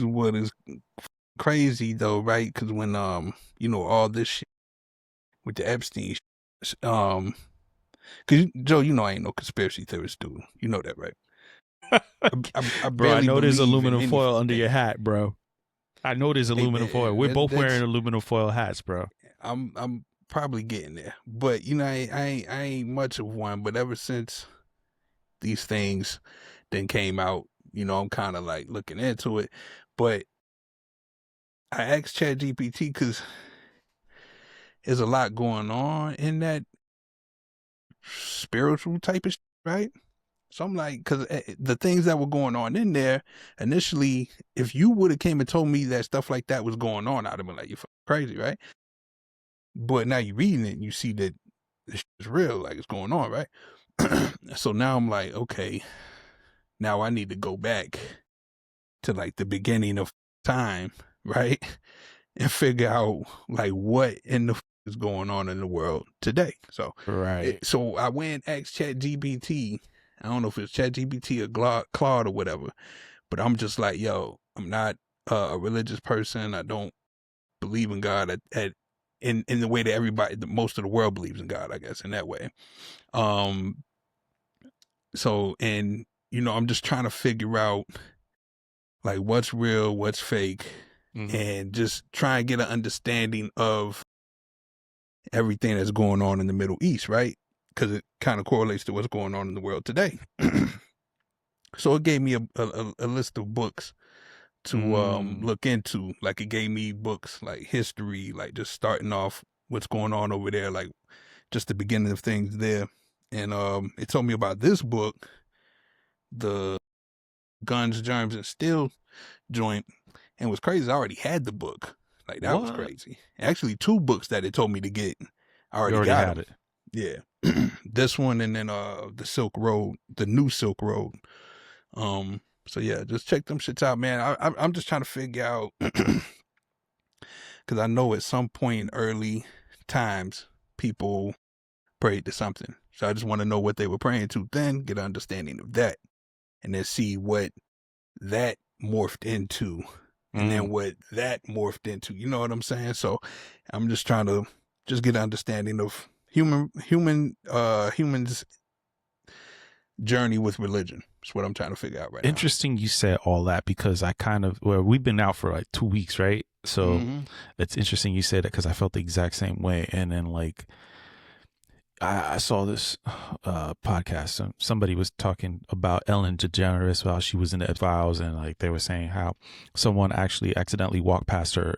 what is crazy though, right? Because when all this shit with the Epstein, because Joe, I ain't no conspiracy theorist, dude. You know that, right? I Bro, I barely know there's believe in aluminum foil under anything. your hat, bro. I know there's aluminum foil. We're both wearing That's aluminum foil hats, bro. I'm probably getting there, but I ain't much of one. But ever since these things then came out, I'm kind of like looking into it. But I asked ChatGPT because there's a lot going on in that spiritual type of shit, right? So I'm like, because the things that were going on in there initially, if you would have came and told me that stuff like that was going on, I'd have been like, you're crazy, right? But now you're reading it and you see that it's real, like it's going on, right? So now I'm like, okay, now I need to go back to like the beginning of time, right? And figure out like what in the is going on in the world today. So, Right. so I went and asked ChatGPT. I don't know if it's ChatGPT or Claude or whatever, but I'm just like, yo, I'm not a religious person. I don't believe in God in the way that most of the world believes in God, I guess, in that way. Um, so, and I'm just trying to figure out like what's real, what's fake, and just try and get an understanding of everything that's going on in the Middle East, right? Because it kind of correlates to what's going on in the world today. So it gave me a list of books to look into. Like it gave me books like history, like just starting off what's going on over there, like just the beginning of things there. And it told me about this book, the Guns, Germs, and Steel joint. And what's crazy, I already had the book. Like that was What? crazy. Actually, two books that it told me to get. I You already already got had them. it. Yeah, this one and then the Silk Road, the new Silk Road. So yeah, just check them shits out, man. I'm just trying to figure out because I know at some point in early times people prayed to something. So I just want to know what they were praying to, then get an understanding of that, and then see what that morphed into, and then what that morphed into. You know what I'm saying? So I'm just trying to just get an understanding of humans' journey with religion. That's what I'm trying to figure out right now. Interesting you said all that because we've been out for like 2 weeks, right? So Mm-hmm. it's interesting you said that because I felt the exact same way. And then like I saw this podcast. Somebody was talking about Ellen DeGeneres while she was in the X-Files, and like they were saying how someone actually accidentally walked past her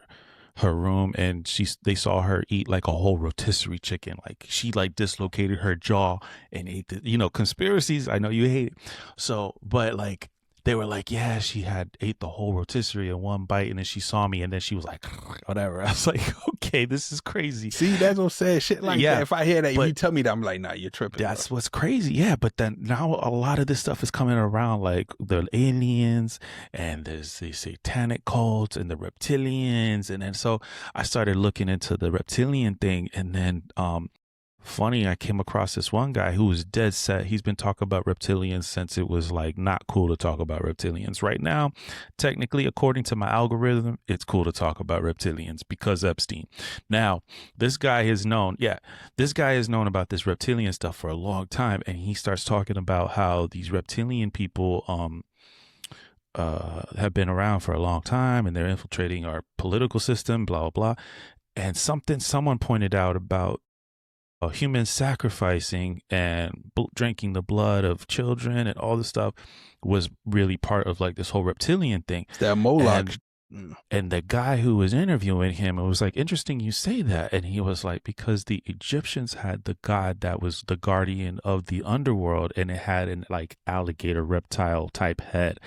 room and they saw her eat like a whole rotisserie chicken. Like she like dislocated her jaw and ate conspiracies. I know you hate it. So, but like they were like, yeah, she had ate the whole rotisserie in one bite, and then she saw me, and then she was like, whatever. I was like, okay, this is crazy. See, that's what I'm saying. Shit like that. Yeah, If I hear that, if but you tell me that, I'm like, nah, you're tripping, bro. that's what's crazy. Yeah, but then now a lot of this stuff is coming around, like the aliens and there's the satanic cults and the reptilians, and then so I started looking into the reptilian thing, and then funny, I came across this one guy who was dead set. He's been talking about reptilians since it was like not cool to talk about reptilians. Right now, technically, according to my algorithm, it's cool to talk about reptilians because Epstein. Now, this guy has known, this guy has known about this reptilian stuff for a long time, and he starts talking about how these reptilian people have been around for a long time and they're infiltrating our political system, blah, blah, blah. And someone pointed out about humans sacrificing and drinking the blood of children and all this stuff was really part of like this whole reptilian thing. It's that Moloch. And the guy who was interviewing him, it was like, interesting you say that. And he was like, because the Egyptians had the god that was the guardian of the underworld, and it had an like alligator reptile type head.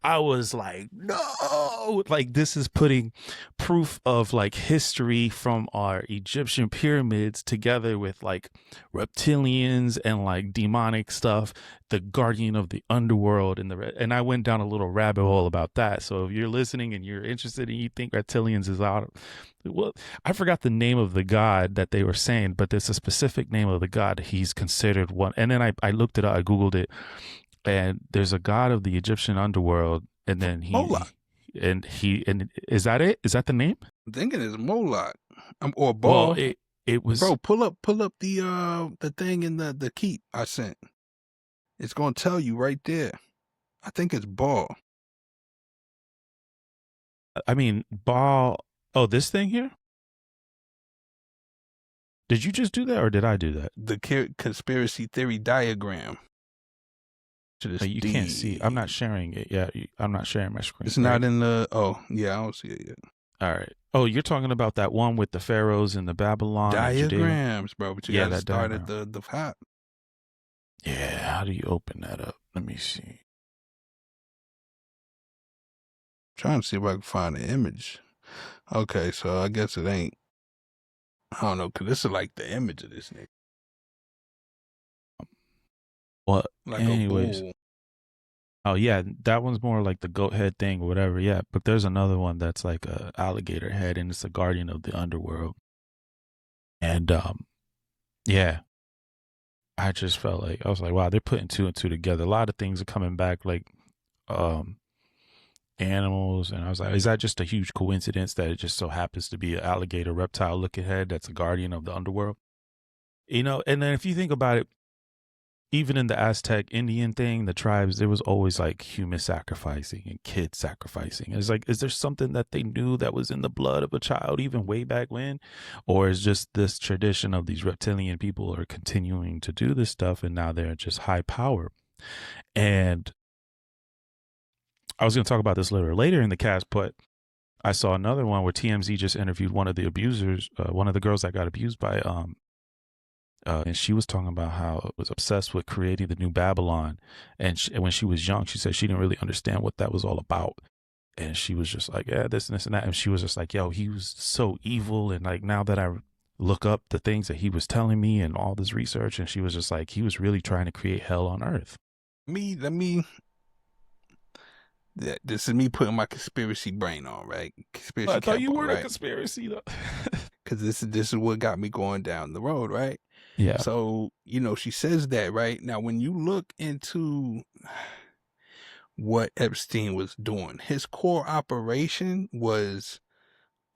I was like, no, like this is putting proof of like history from our Egyptian pyramids together with like reptilians and like demonic stuff, the guardian of the underworld, and I went down a little rabbit hole about that. So if you're listening and you're interested and you think reptilians is out, well, I forgot the name of the god that they were saying, but there's a specific name of the god. He's considered one. And then I looked it up, I Googled it, and there's a god of the Egyptian underworld. And then Moloch. and is that it? Is that the name? I'm thinking it's Moloch, or Well, Baal. it was. Bro, pull up the thing in the keep I sent. It's gonna tell you right there. I think it's Baal. I mean, Baal. Oh, this thing here. Did you just do that, or did I do that? The conspiracy theory diagram. To this You can't see. I'm not D. sharing it. Yeah, I'm not sharing my screen. It's right? not in the. Oh yeah, I don't see it yet. All right. Oh, you're talking about that one with the pharaohs and the Babylon and Judea. Diagrams, bro. But you Yeah, got to that start at diagram. the top. Yeah. How do you open that up? Let me see. Trying to see if I can find the image. Okay, so I guess it ain't. I don't know, cause this is like the image of this nigga, Well, like a anyways. bull. Oh yeah, that one's more like the goat head thing or whatever. Yeah, but there's another one that's like a alligator head, and it's a guardian of the underworld. And yeah, I just felt like I was like, wow, they're putting two and two together. A lot of things are coming back, like um animals, and I was like, is that just a huge coincidence that it just so happens to be an alligator reptile looking head that's a guardian of the underworld? And then if you think about it, even in the Aztec Indian thing, the tribes, there was always like human sacrificing and kid sacrificing. It's like, is there something that they knew that was in the blood of a child even way back when? Or is just this tradition of these reptilian people are continuing to do this stuff and now they're just high power? And I was going to talk about this later in the cast, but I saw another one where TMZ just interviewed one of the abusers, one of the girls that got abused by and she was talking about how it was obsessed with creating the new Babylon. And when she was young, she said she didn't really understand what that was all about. And she was just like, yeah, this and this and that. And she was just like, yo, he was so evil. And like, now that I look up the things that he was telling me and all this research, and she was just like, he was really trying to create hell on earth. Let me. This is me putting my conspiracy brain on, right? I Conspiracy thought cap you on, were a right? conspiracy though. Because this is what got me going down the road, right? Yeah. So she says that, right? Now, when you look into what Epstein was doing, his core operation was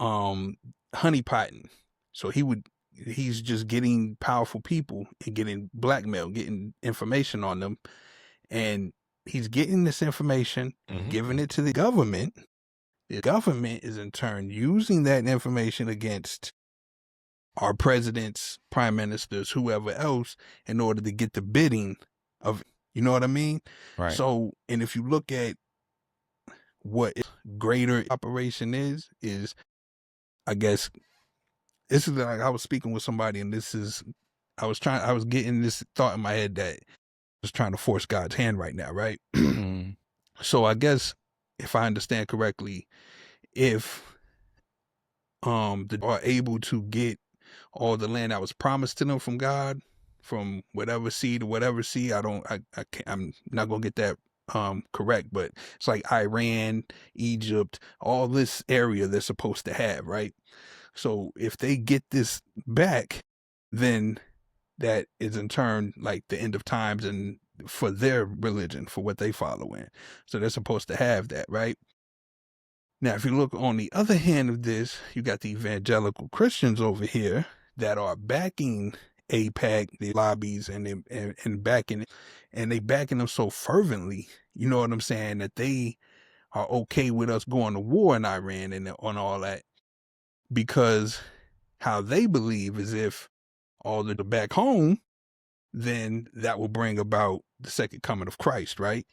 honeypotting. So he's just getting powerful people and getting blackmail, getting information on them, and he's getting this information, giving it to the government. The government is in turn using that information against our presidents, prime ministers, whoever else, in order to get the bidding of, you know what I mean? Right. So, and if you look at what greater operation is, I guess, this is like I was speaking with somebody, and I was getting this thought in my head that I was trying to force God's hand right now, right? Mm. So I guess if I understand correctly, if they are able to get all the land that was promised to them from God, from whatever sea to whatever sea, I'm not gonna get that correct, but it's like Iran, Egypt, all this area they're supposed to have, right? So if they get this back, then that is in turn like the end of times and for their religion, for what they follow in. So they're supposed to have that, right? Now, if you look on the other hand of this, you got the evangelical Christians over here that are backing APAC, the lobbies, and backing it, and they backing them so fervently. You know what I'm saying? That they are okay with us going to war in Iran and on all that, because how they believe is if all the back home, then that will bring about the second coming of Christ, right?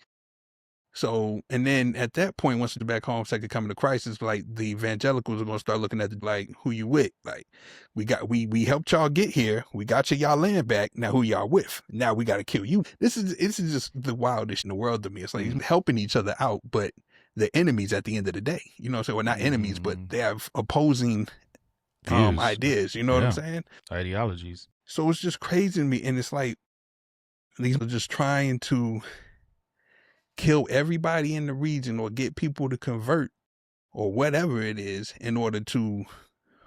So, and then at that point, once the back home second coming to Christ, it's like the evangelicals are gonna start looking at like who you with. Like we helped y'all get here, we got y'all land back. Now who y'all with? Now we got to kill you. This is just the wildest in the world to me. It's like helping each other out, but the enemies at the end of the day. You know, so we're not enemies, but they have opposing Views. ideas. You know what I'm saying? Ideologies. So it's just crazy to me, and it's like these are just trying to kill everybody in the region or get people to convert or whatever it is in order to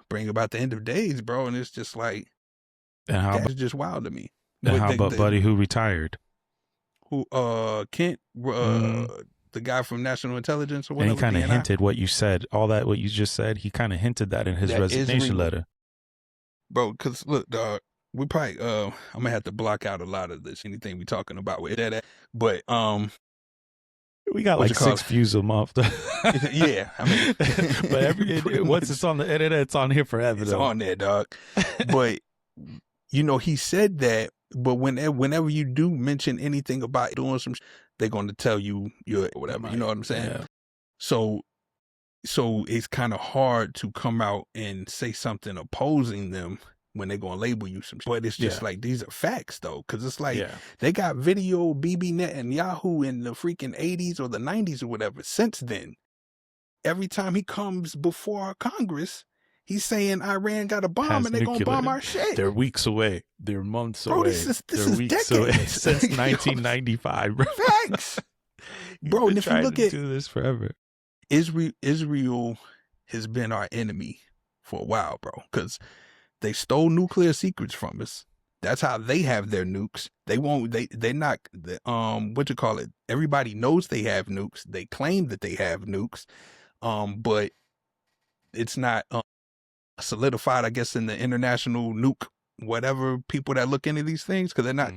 bring about the end of days, bro. And it's just like, that's just wild to me. And how about Buddy who retired? Who, Kent, Mm-hmm. the guy from National Intelligence or And he whatever, kind of DNI, hinted what you said, all that what you just said. He kind of hinted that in his that resignation Israel, letter. bro. Because look, dog, we probably I'm gonna have to block out a lot of this, anything we talking about with that. But We got what like you call 6 views a month. yeah, I mean, But once it's on the internet, it's on here forever. it's though. on there, dog. But he said that. But whenever you do mention anything about doing some, they're going to tell you you're whatever. You know what I'm saying? Yeah. So it's kind of hard to come out and say something opposing them when they're going to label you some shit. But it's just like, these are facts though. Cause it's like, they got video BBNet and Yahoo in the freaking 80s or the 90s or whatever. Since then, every time he comes before Congress, he's saying Iran got a bomb and they're going to bomb our shit. They're weeks away. They're months bro, away. This is weeks decades. away. Since 1995, bro. Facts. Bro, and if you look at do this forever. Israel has been our enemy for a while, bro, because they stole nuclear secrets from us. That's how they have their nukes. They're not, what you call it? Everybody knows they have nukes. They claim that they have nukes, but it's not solidified, I guess, in the international nuke, whatever people that look into these things, because they're not,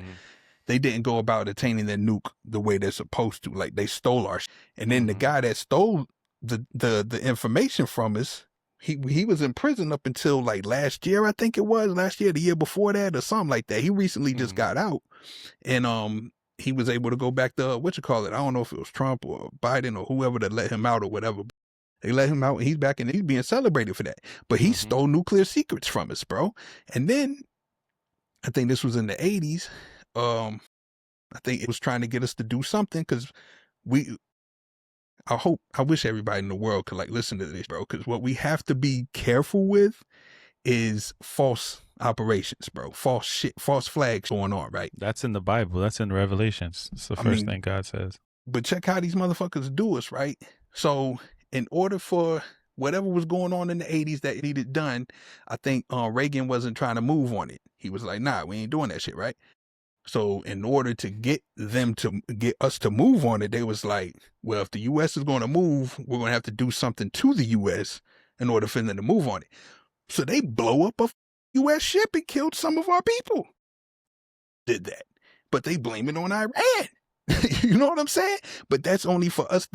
they didn't go about attaining their nuke the way they're supposed to. Like, they stole our shit. And then the guy that stole the information from us, he was in prison up until like last year, I think it was the year before that or something like that. He recently just got out, and he was able to go back to what you call it. I don't know if it was Trump or Biden or whoever that let him out or whatever. They let him out and he's back and he's being celebrated for that. But he stole nuclear secrets from us, bro. And then I think this was in the 80s. I think it was trying to get us to do something because I wish everybody in the world could like listen to this, bro. Because what we have to be careful with is false operations, bro. False shit, false flags going on, right? That's in the Bible. That's in Revelations. It's the first thing God says. But check how these motherfuckers do us, right? So in order for whatever was going on in the 80s that needed done, I think Reagan wasn't trying to move on it. He was like, nah, we ain't doing that shit, right? So in order to get us to move on it, they was like, well, if the U.S. is going to move, we're going to have to do something to the U.S. in order for them to move on it. So they blow up a U.S. ship and killed some of our people. Did that. But they blame it on Iran. You know what I'm saying? But that's only for us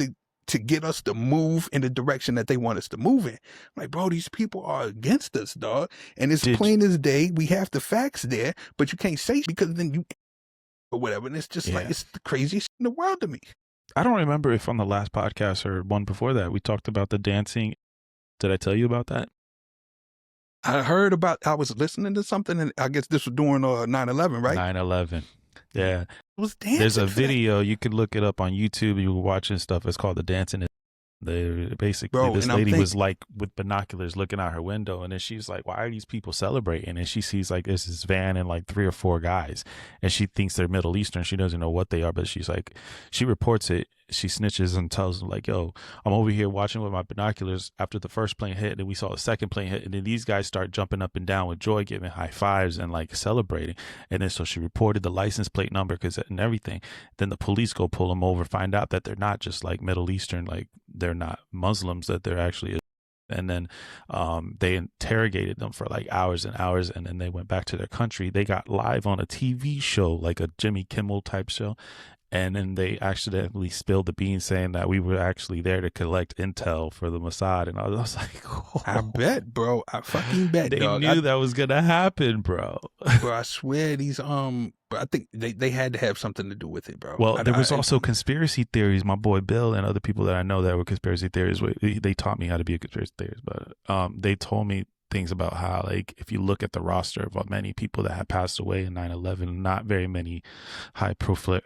to get us to move in the direction that they want us to move in. I'm like, bro, these people are against us, dog. And it's plain as day. We have the facts there, but you can't say because then you or whatever. And it's just like, it's the craziest shit in the world to me. I don't remember if on the last podcast or one before that, we talked about the dancing. Did I tell you about that? I was listening to something, and I guess this was during 9/11, right? 9/11. Yeah. It was dancing. There's a video, you can look it up on YouTube. You were watching stuff. It's called The Dancing. Basically, this lady was like with binoculars looking out her window, and then she's like, why are these people celebrating? And she sees like this van and like 3 or 4 guys, and she thinks they're Middle Eastern. She doesn't know what they are, but she's like, she reports it. She snitches and tells them like, yo, I'm over here watching with my binoculars after the first plane hit, and then we saw the second plane hit, and then these guys start jumping up and down with joy, giving high fives and like celebrating. And then so she reported the license plate number and everything. Then the police go pull them over, find out that they're not just like Middle Eastern, like they're not Muslims, that they're actually. And then they interrogated them for like hours and hours, and then they went back to their country. They got live on a TV show, like a Jimmy Kimmel type show. And then they accidentally spilled the beans saying that we were actually there to collect intel for the Mossad. And I was like, oh. I bet, bro. I fucking bet, they dog. knew that was going to happen, bro. Bro, I swear these, but I think they had to have something to do with it, bro. Well, there was also conspiracy theories. My boy Bill and other people that I know that were conspiracy theories, they taught me how to be a conspiracy theorist, but they told me things about how, like, if you look at the roster of many people that had passed away in 9/11, not very many high profile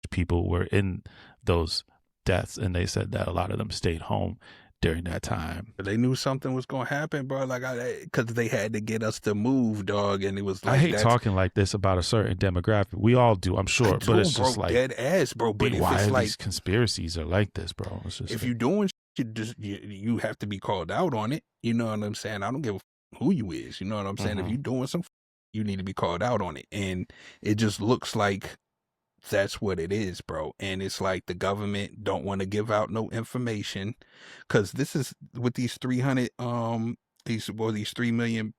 people were in those deaths, and they said that a lot of them stayed home during that time. They knew something was going to happen, bro. Like, because they had to get us to move, dog. And it was like, I hate talking like this about a certain demographic. We all do, I'm sure, but it's just like dead ass, bro. But why it's are like these conspiracies are like this, bro? It's just if you're doing shit, you have to be called out on it. You know what I'm saying? I don't give a who you is. You know what I'm saying? If you're doing some, you need to be called out on it. And it just looks like that's what it is, bro. And it's like the government don't want to give out no information, because this is with these 300 these 3 million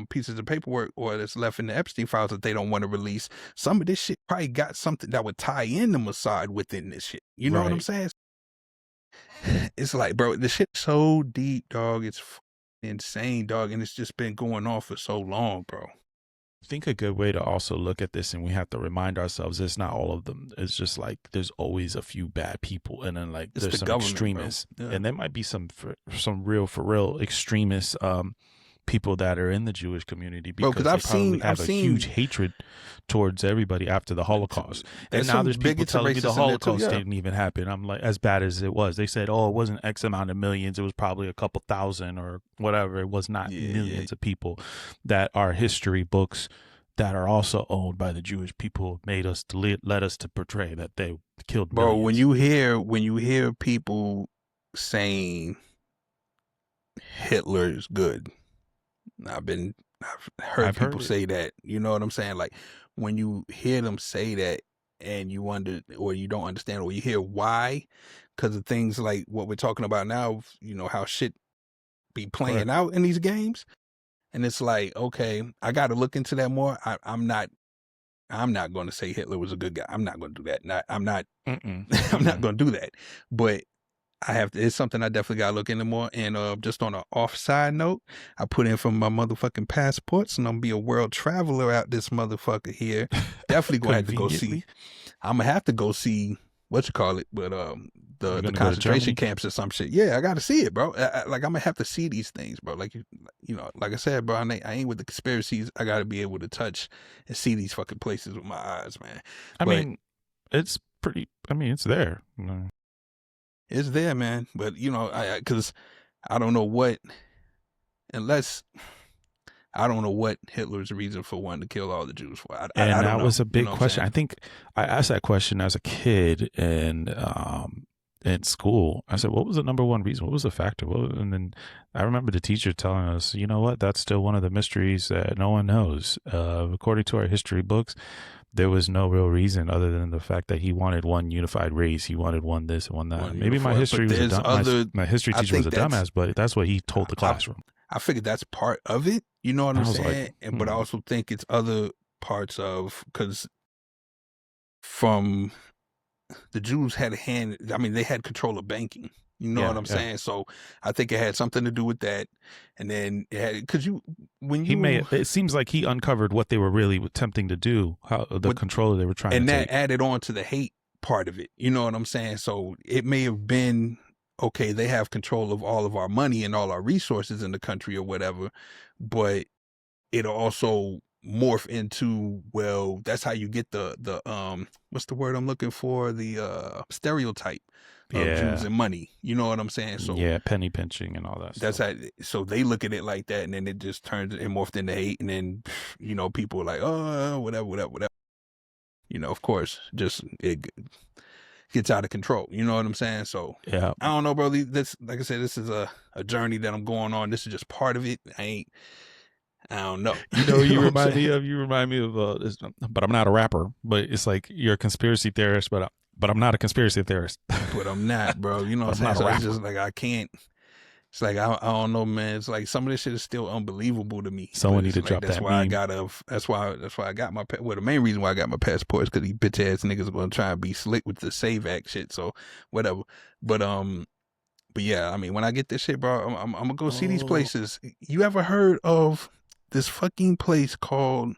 pieces of paperwork or that's left in the Epstein files that they don't want to release. Some of this shit probably got something that would tie in the Mossad within this shit. You know what I'm Right. saying? It's like, bro, the shit's so deep, dog. It's insane, dog, and it's just been going on for so long, bro. I think a good way to also look at this, and we have to remind ourselves, it's not all of them. It's just like there's always a few bad people, and then like It's there's the some government, bro. extremists, Yeah. and there might be some real for real extremists, people that are in the Jewish community, Bro, because because they probably have a huge hatred towards everybody after the Holocaust. And now there's people telling me the Holocaust didn't even happen. I'm like, as bad as it was. They said, oh, it wasn't X amount of millions. It was probably a couple thousand or whatever. It was not millions of people. That are history books that are also owned by the Jewish people made us to let us to portray that they killed millions. Bro, when you hear people saying Hitler is good, I've heard people say that. You know what I'm saying? Like when you hear them say that and you wonder, or you don't understand, or you hear why, because of things like what we're talking about now, you know, how shit be playing out in these games. And it's like, okay, I got to look into that more. I'm not going to say Hitler was a good guy. I'm not going to do that. I'm not going to do that. But I have to, it's something I definitely got to look into more. And just on an off side note, I put in for my motherfucking passports, and I'm going to be a world traveler out this motherfucker here. Definitely going to have to go see. I'm going to have to go see, what you call it, but the concentration camps or some shit. Yeah, I got to see it, bro. Like, I'm going to have to see these things, bro. Like, you know, like I said, bro, I ain't with the conspiracies. I got to be able to touch and see these fucking places with my eyes, man. I mean, it's pretty, it's there. It's there, man. But, you know, because I don't know what, I don't know what Hitler's reason for wanting to kill all the Jews for. I don't know. Was a big question. I think I asked that question as a kid in school. I said, what was the number one reason? What was the factor? And then I remember the teacher telling us, you know what, that's still one of the mysteries that no one knows. According to our history books, there was no real reason other than the fact that he wanted one unified race. He wanted one this and one that. Maybe my history was my history teacher was a dumbass, but that's what he told the classroom. I figured that's part of it. You know what I'm saying? Like, but I also think it's other parts of, because from the Jews had a hand. I mean, they had control of banking. You know what I'm saying? So I think it had something to do with that. And then it had, because it seems like he uncovered what they were really attempting to do, how the control they were trying to take. And that added on to the hate part of it. You know what I'm saying? So it may have been, okay, they have control of all of our money and all our resources in the country or whatever, but it also morph into, well, that's how you get the what's the word I'm looking for? The stereotype of Jews and money. You know what I'm saying? So penny pinching and all that. That's how. So they look at it like that, and then it just turns and morphed into hate, and then you know people are like, oh, whatever. You know, of course, just it gets out of control. You know what I'm saying? So I don't know, bro. This, like I said, this is a journey that I'm going on. This is just part of it. I don't know. You know, you remind me of this, but I'm not a rapper. But it's like you're a conspiracy theorist, but I'm not a conspiracy theorist. But I'm not, bro. You know what I'm saying? So it's just like I can't. It's like I don't know, man. It's like some of this shit is still unbelievable to me. Someone need to drop that. That's why I got my. Well, the main reason why I got my passport is because these bitch ass niggas are gonna try and be slick with the Save Act shit. So whatever. But yeah. I mean, when I get this shit, bro, I'm gonna go see these places. You ever heard of this fucking place called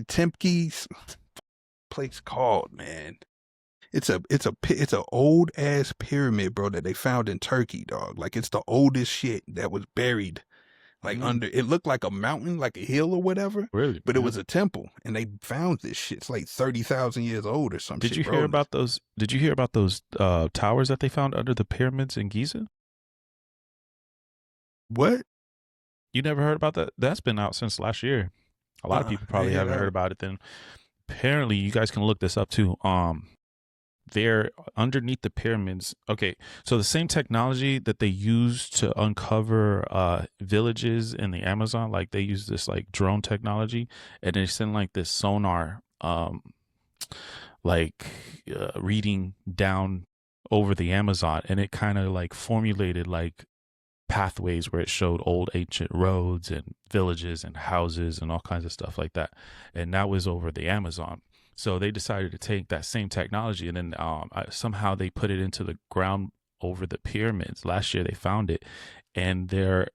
Tempke's place called, man? It's a old ass pyramid, bro, that they found in Turkey, dog. Like it's the oldest shit that was buried, like under. It looked like a mountain, like a hill or whatever. Really, but it was a temple, and they found this shit. It's like 30,000 years old or something. Did you hear about those? Did you hear about those towers that they found under the pyramids in Giza? What? You never heard about that? That's been out since last year. A lot of people probably haven't heard about it. Then apparently, you guys can look this up too. they're underneath the pyramids. Okay, so the same technology that they use to uncover villages in the Amazon, like they use this like drone technology, and they send like this sonar, like reading down over the Amazon, and it kind of like formulated like pathways where it showed old ancient roads and villages and houses and all kinds of stuff like that. And that was over the Amazon. So they decided to take that same technology and then somehow they put it into the ground over the pyramids. Last year they found it, and there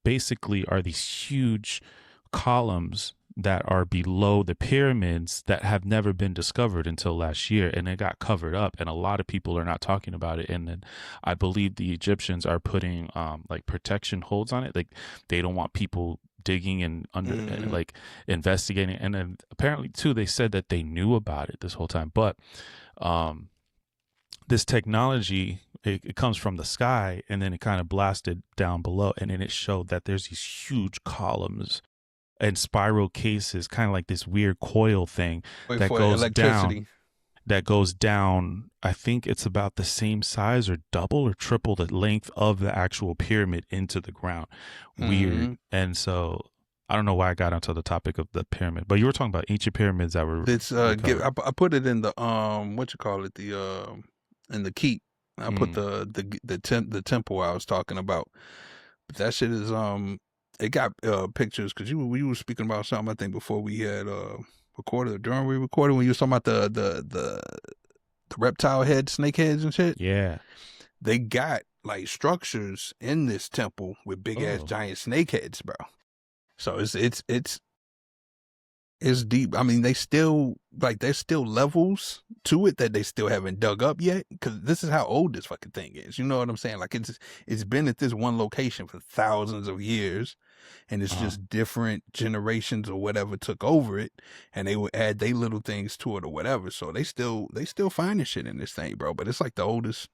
basically are these huge columns that are below the pyramids that have never been discovered until last year, and it got covered up and a lot of people are not talking about it. And then I believe the Egyptians are putting like protection holds on it, like they don't want people digging and under Mm-hmm. like investigating. And then apparently too they said that they knew about it this whole time, but um this technology, it comes from the sky and then it kind of blasted down below, and then it showed that there's these huge columns and spiral cases, kind of like this weird coil thing Wait that for goes down. electricity. That goes down. I think it's about the same size or double or triple the length of the actual pyramid into the ground. Mm-hmm. Weird. And so I don't know why I got onto the topic of the pyramid, but you were talking about ancient pyramids that were This give recovered. I put it in the what you call it, the in the keep. I put Mm, the temple I was talking about. But that shit is it got pictures because you were speaking about something I think before we had recorded or during we recorded when you were talking about the reptile head, snake heads and shit. yeah. They got like structures in this temple with big ass Oh. giant snake heads, bro. So it's deep. I mean, they still like there's still levels to it that they still haven't dug up yet. Because this is how old this fucking thing is. You know what I'm saying? Like it's been at this one location for thousands of years, and it's Uh-huh. just different generations or whatever took over it, and they would add they little things to it or whatever. So they still finding shit in this thing, bro. But it's like the oldest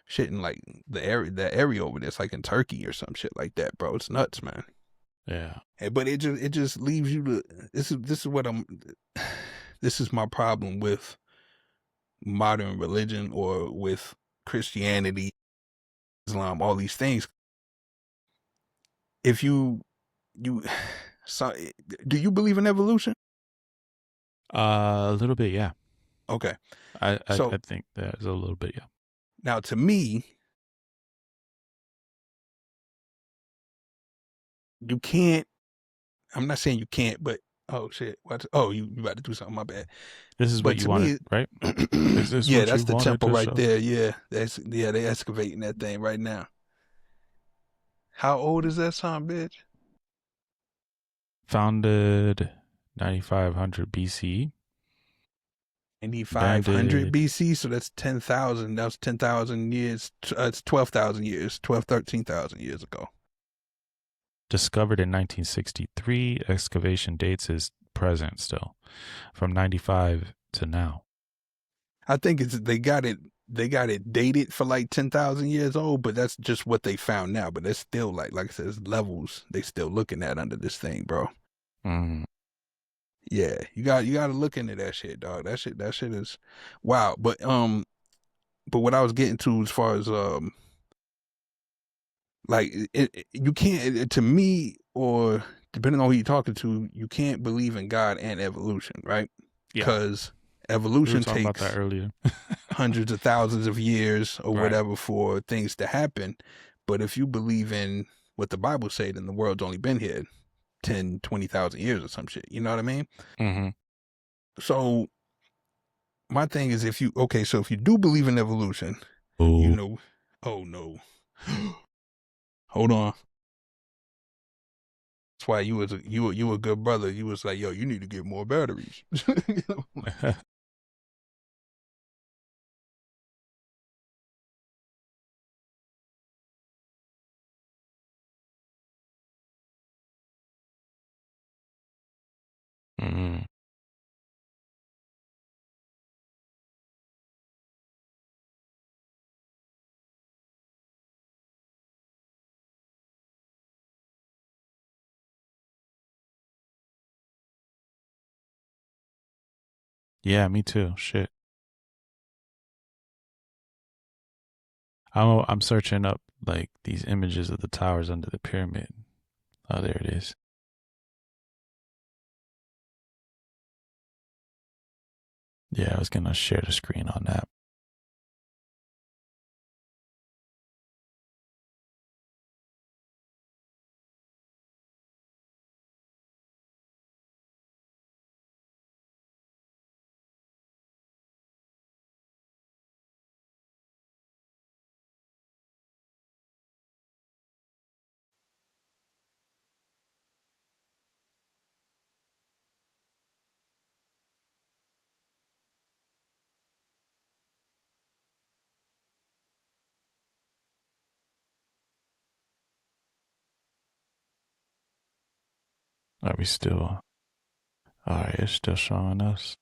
shit in like the area over there. It's like in Turkey or some shit like that, bro. It's nuts, man. Yeah. But it just leaves you to this is what I'm this is my problem with modern religion or with Christianity, Islam, all these things. If you so do you believe in evolution? A little bit, yeah. Okay. I So think there's a little bit, yeah. now to me, you can't I'm not saying you can't, but oh shit. You about to do something, my bad. This is what But you to wanted, me right? Is this yeah, what that's you the wanted temple to right show? there. Yeah. They excavating that thing right now. How old is that son, bitch? Founded 9500 BC, 9,500 abandoned, BC, so that's 10,000. That was 10,000 years. It's 12,000 years, 12, 13,000 years ago. discovered in 1963. Excavation dates is present still, from 95 to now. I think they got it dated for like 10,000 years old, but that's just what they found now. But there's still like I said, there's levels they still looking at under this thing, bro. Mm. Yeah, you got to look into that shit, dog. That shit is wow. But what I was getting to as far as like you can't to me or depending on who you're talking to, you can't believe in God and evolution, right? Yeah, Because we were evolution talking about that takes earlier. hundreds of thousands of years or Right. whatever for things to happen. But if you believe in what the Bible said, then the world's only been here 10, 20,000 years or some shit. You know what I mean? Mm-hmm. So my thing is so if you do believe in evolution, you Oh. know, oh no, hold on. That's why you a good brother. You was like, yo, you need to get more batteries. Mm-hmm. Yeah, me too. Shit. I'm searching up like these images of the towers under the pyramid. Oh, there it is. Yeah, I was gonna share the screen on that. Are we still? All right, it's still showing us.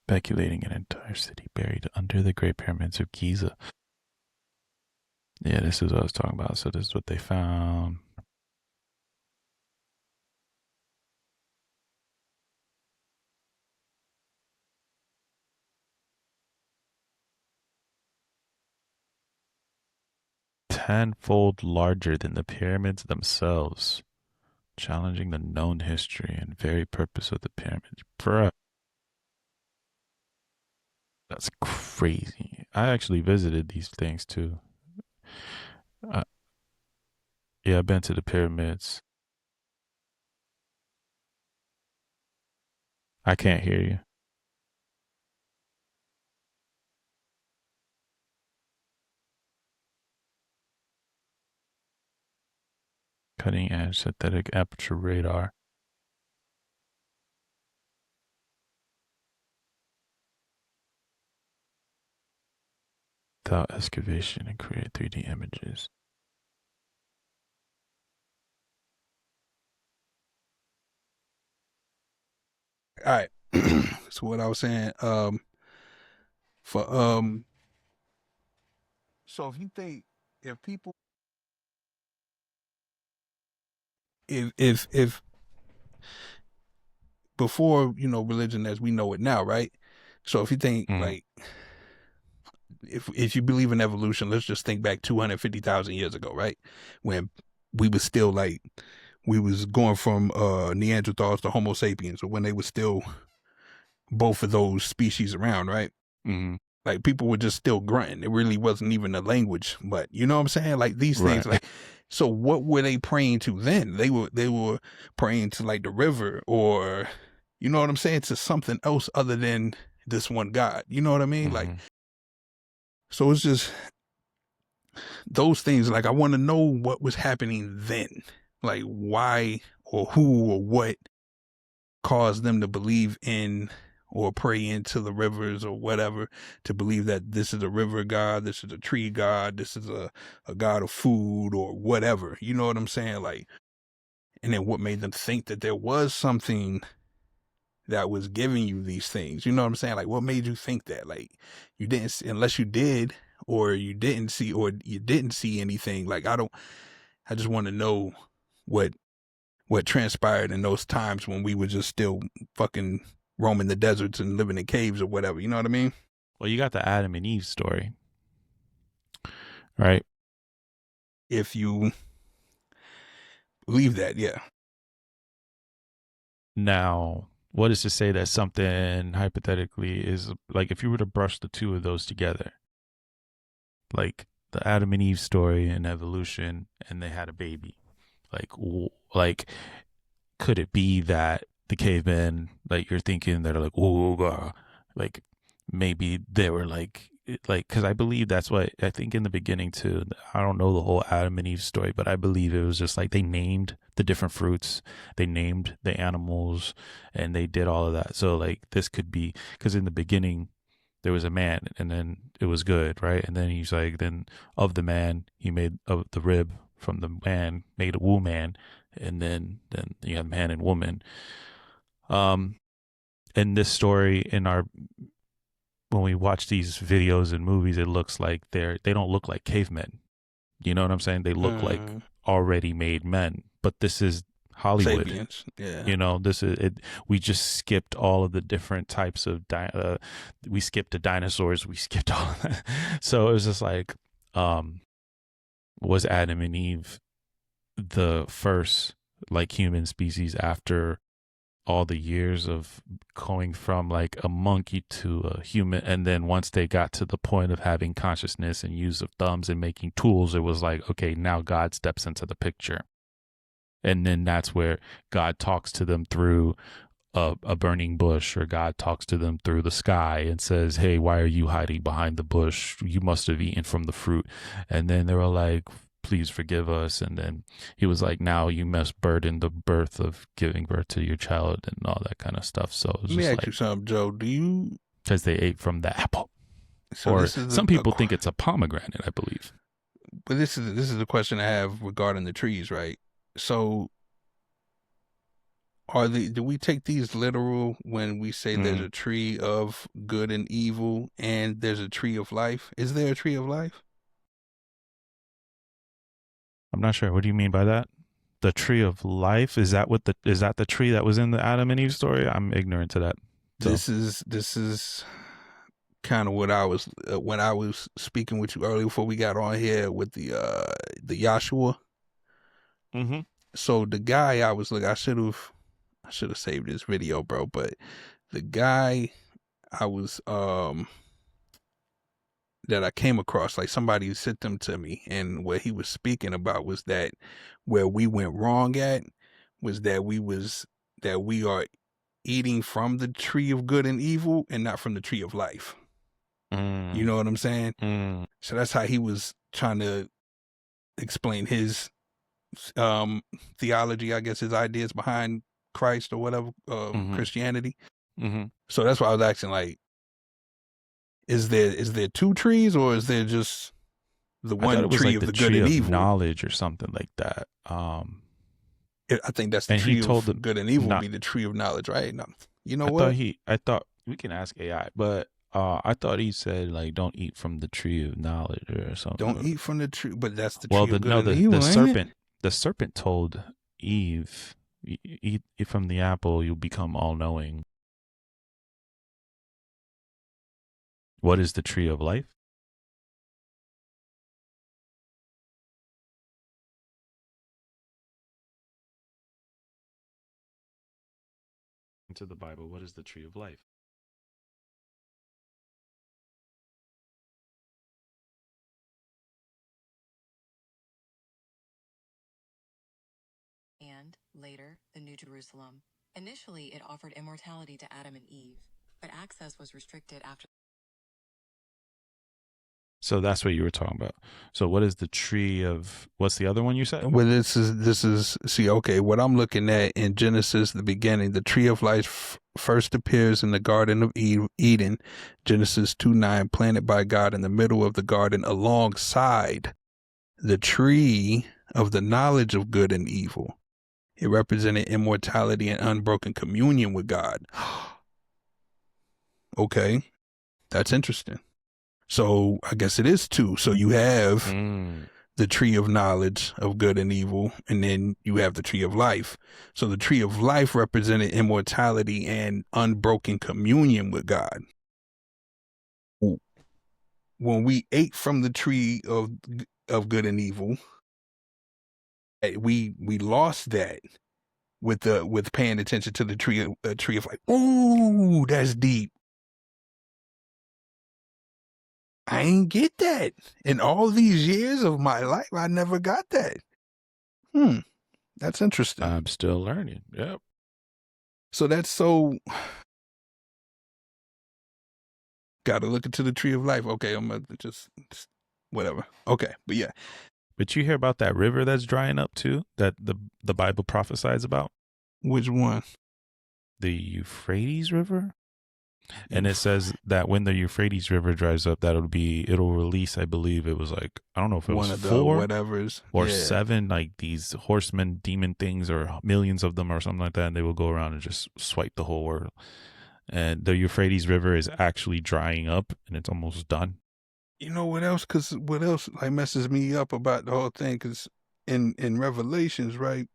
Speculating an entire city buried under the Great Pyramids of Giza. Yeah, this is what I was talking about. So this is what they found. Tenfold larger than the pyramids themselves, challenging the known history and very purpose of the pyramids. Bruh, that's crazy. I actually visited these things too. Uh, yeah, I've been to the pyramids. I can't hear you. Cutting edge synthetic aperture radar. Without excavation and create 3D images. All right. So what I was saying, for so if you think if people if before religion as we know it now, right? So if you think Mm, like if you believe in evolution, let's just think back 250,000 years ago, right? When we was still like we was going from Neanderthals to Homo sapiens, or when they were still both of those species around, right? mm, Like people were just still grunting. It really wasn't even a language, but you know what I'm saying? Like these things, right. like so what were they praying to then? They were praying to like the river or you know what I'm saying? To something else other than this one God. You know what I mean? Like Mm-hmm. so it's just those things, like I want to know what was happening then. Like why or who or what caused them to believe in or pray into the rivers or whatever, to believe that this is a river god, this is a tree god, this is a god of food or whatever. You know what I'm saying? Like, and then what made them think that there was something that was giving you these things? You know what I'm saying? Like, what made you think that? Like, you didn't, unless you did, or you didn't see anything. Like, I just want to know what what transpired in those times when we were just still fucking roaming the deserts and living in caves or whatever. You know what I mean? Well, you got the Adam and Eve story, right? If you believe that, yeah. Now, what is to say that something hypothetically is like if you were to brush the two of those together, like the Adam and Eve story and evolution, and they had a baby, like, like could it be that the cavemen, like you're thinking, they're like, oh, like maybe they were like, because I believe that's what I think in the beginning too. I don't know the whole Adam and Eve story, but I believe it was just like they named the different fruits, they named the animals, and they did all of that. So like this could be because in the beginning there was a man, and then it was good, right? And then he's like, then of the man he made of the rib from the man made a woman, and then you have man and woman. Um, in this story, in our when we watch these videos and movies, it looks like they don't look like cavemen. You know what I'm saying? They look like Mm, already made men. But this is Hollywood. Sapiens. Yeah. You know, this is it. We just skipped all of the different types of we skipped the dinosaurs. We skipped all of that. So it was just like, um, was Adam and Eve the first like human species after all the years of going from like a monkey to a human? And then once they got to the point of having consciousness and use of thumbs and making tools, it was like, okay, now God steps into the picture. And then that's where God talks to them through a burning bush, or God talks to them through the sky and says, hey, why are you hiding behind the bush? You must have eaten from the fruit. And then they were like, please forgive us. And then he was like, now you must burden the birth of giving birth to your child and all that kind of stuff. So it was Let me just ask you like, something, Joe. Do you? because they ate from the apple. So Or this is some people think it's a pomegranate, I believe. but this is the question I have regarding the trees, right? So do we take these literal when we say there's Mm, a tree of good and evil and there's a tree of life? Is there a tree of life? I'm not sure. What do you mean by that? The tree of life, is that the tree that was in the Adam and Eve story? I'm ignorant to that. So, This is kind of what I was when I was speaking with you earlier before we got on here with the Joshua. mm-hmm. So the guy I was like, I should have saved this video, bro. But the guy I was that I came across, like somebody sent them to me, and what he was speaking about was that where we went wrong at was that we are eating from the tree of good and evil and not from the tree of life. You Mm, know what I'm saying? mm, So that's how he was trying to explain his um theology, I guess his ideas behind Christ or whatever, mm-hmm, Christianity. mm-hmm. So that's why I was asking, like, is there two trees or is there just the I thought one it was tree like of the the good tree and of evil? knowledge or something like that. I think that's the And he tree told of them good and evil not. be the tree of knowledge, right? No, you know what? I thought we can ask AI, but I thought he said like don't eat from the tree of knowledge or Don't something. eat from the tree, but that's the Well, tree of good and evil, ain't it? the serpent told Eve, Eat from the apple, you'll become all knowing. What is the tree of life? Into the Bible, what is the tree of life? And, later, the New Jerusalem. Initially, it offered immortality to Adam and Eve, but access was restricted after. So that's what you were talking about. So what is the tree of, what's the other one you said? Well, this is see, okay, what I'm looking at in Genesis, the beginning, the tree of life first appears in the Garden of Eden, Genesis 2:9, planted by God in the middle of the garden alongside the tree of the knowledge of good and evil. It represented immortality and unbroken communion with God. Okay, that's interesting. So I guess it is two. So you have Mm. the tree of knowledge of good and evil, and then you have the tree of life. So the tree of life represented immortality and unbroken communion with God. When we ate from the tree of good and evil, we lost that with paying attention to the tree of life. Ooh, that's deep. I ain't get that. In all these years of my life, I never got that. That's interesting. I'm still learning. Yep. So that's so gotta look into the tree of life. Okay, I'm gonna just whatever. Okay, but yeah. But you hear about that river that's drying up too, that the Bible prophesies about? Which one? The Euphrates River? And it says that when the Euphrates River dries up, it'll release, I believe it was like, I don't know if it was One of the 4 whatevers. or Yeah. 7, like these horsemen, demon things, or millions of them or something like that. And they will go around and just swipe the whole world. And the Euphrates River is actually drying up and it's almost done. You know what else? Cause what else like messes me up about the whole thing? Cause in Revelations, right?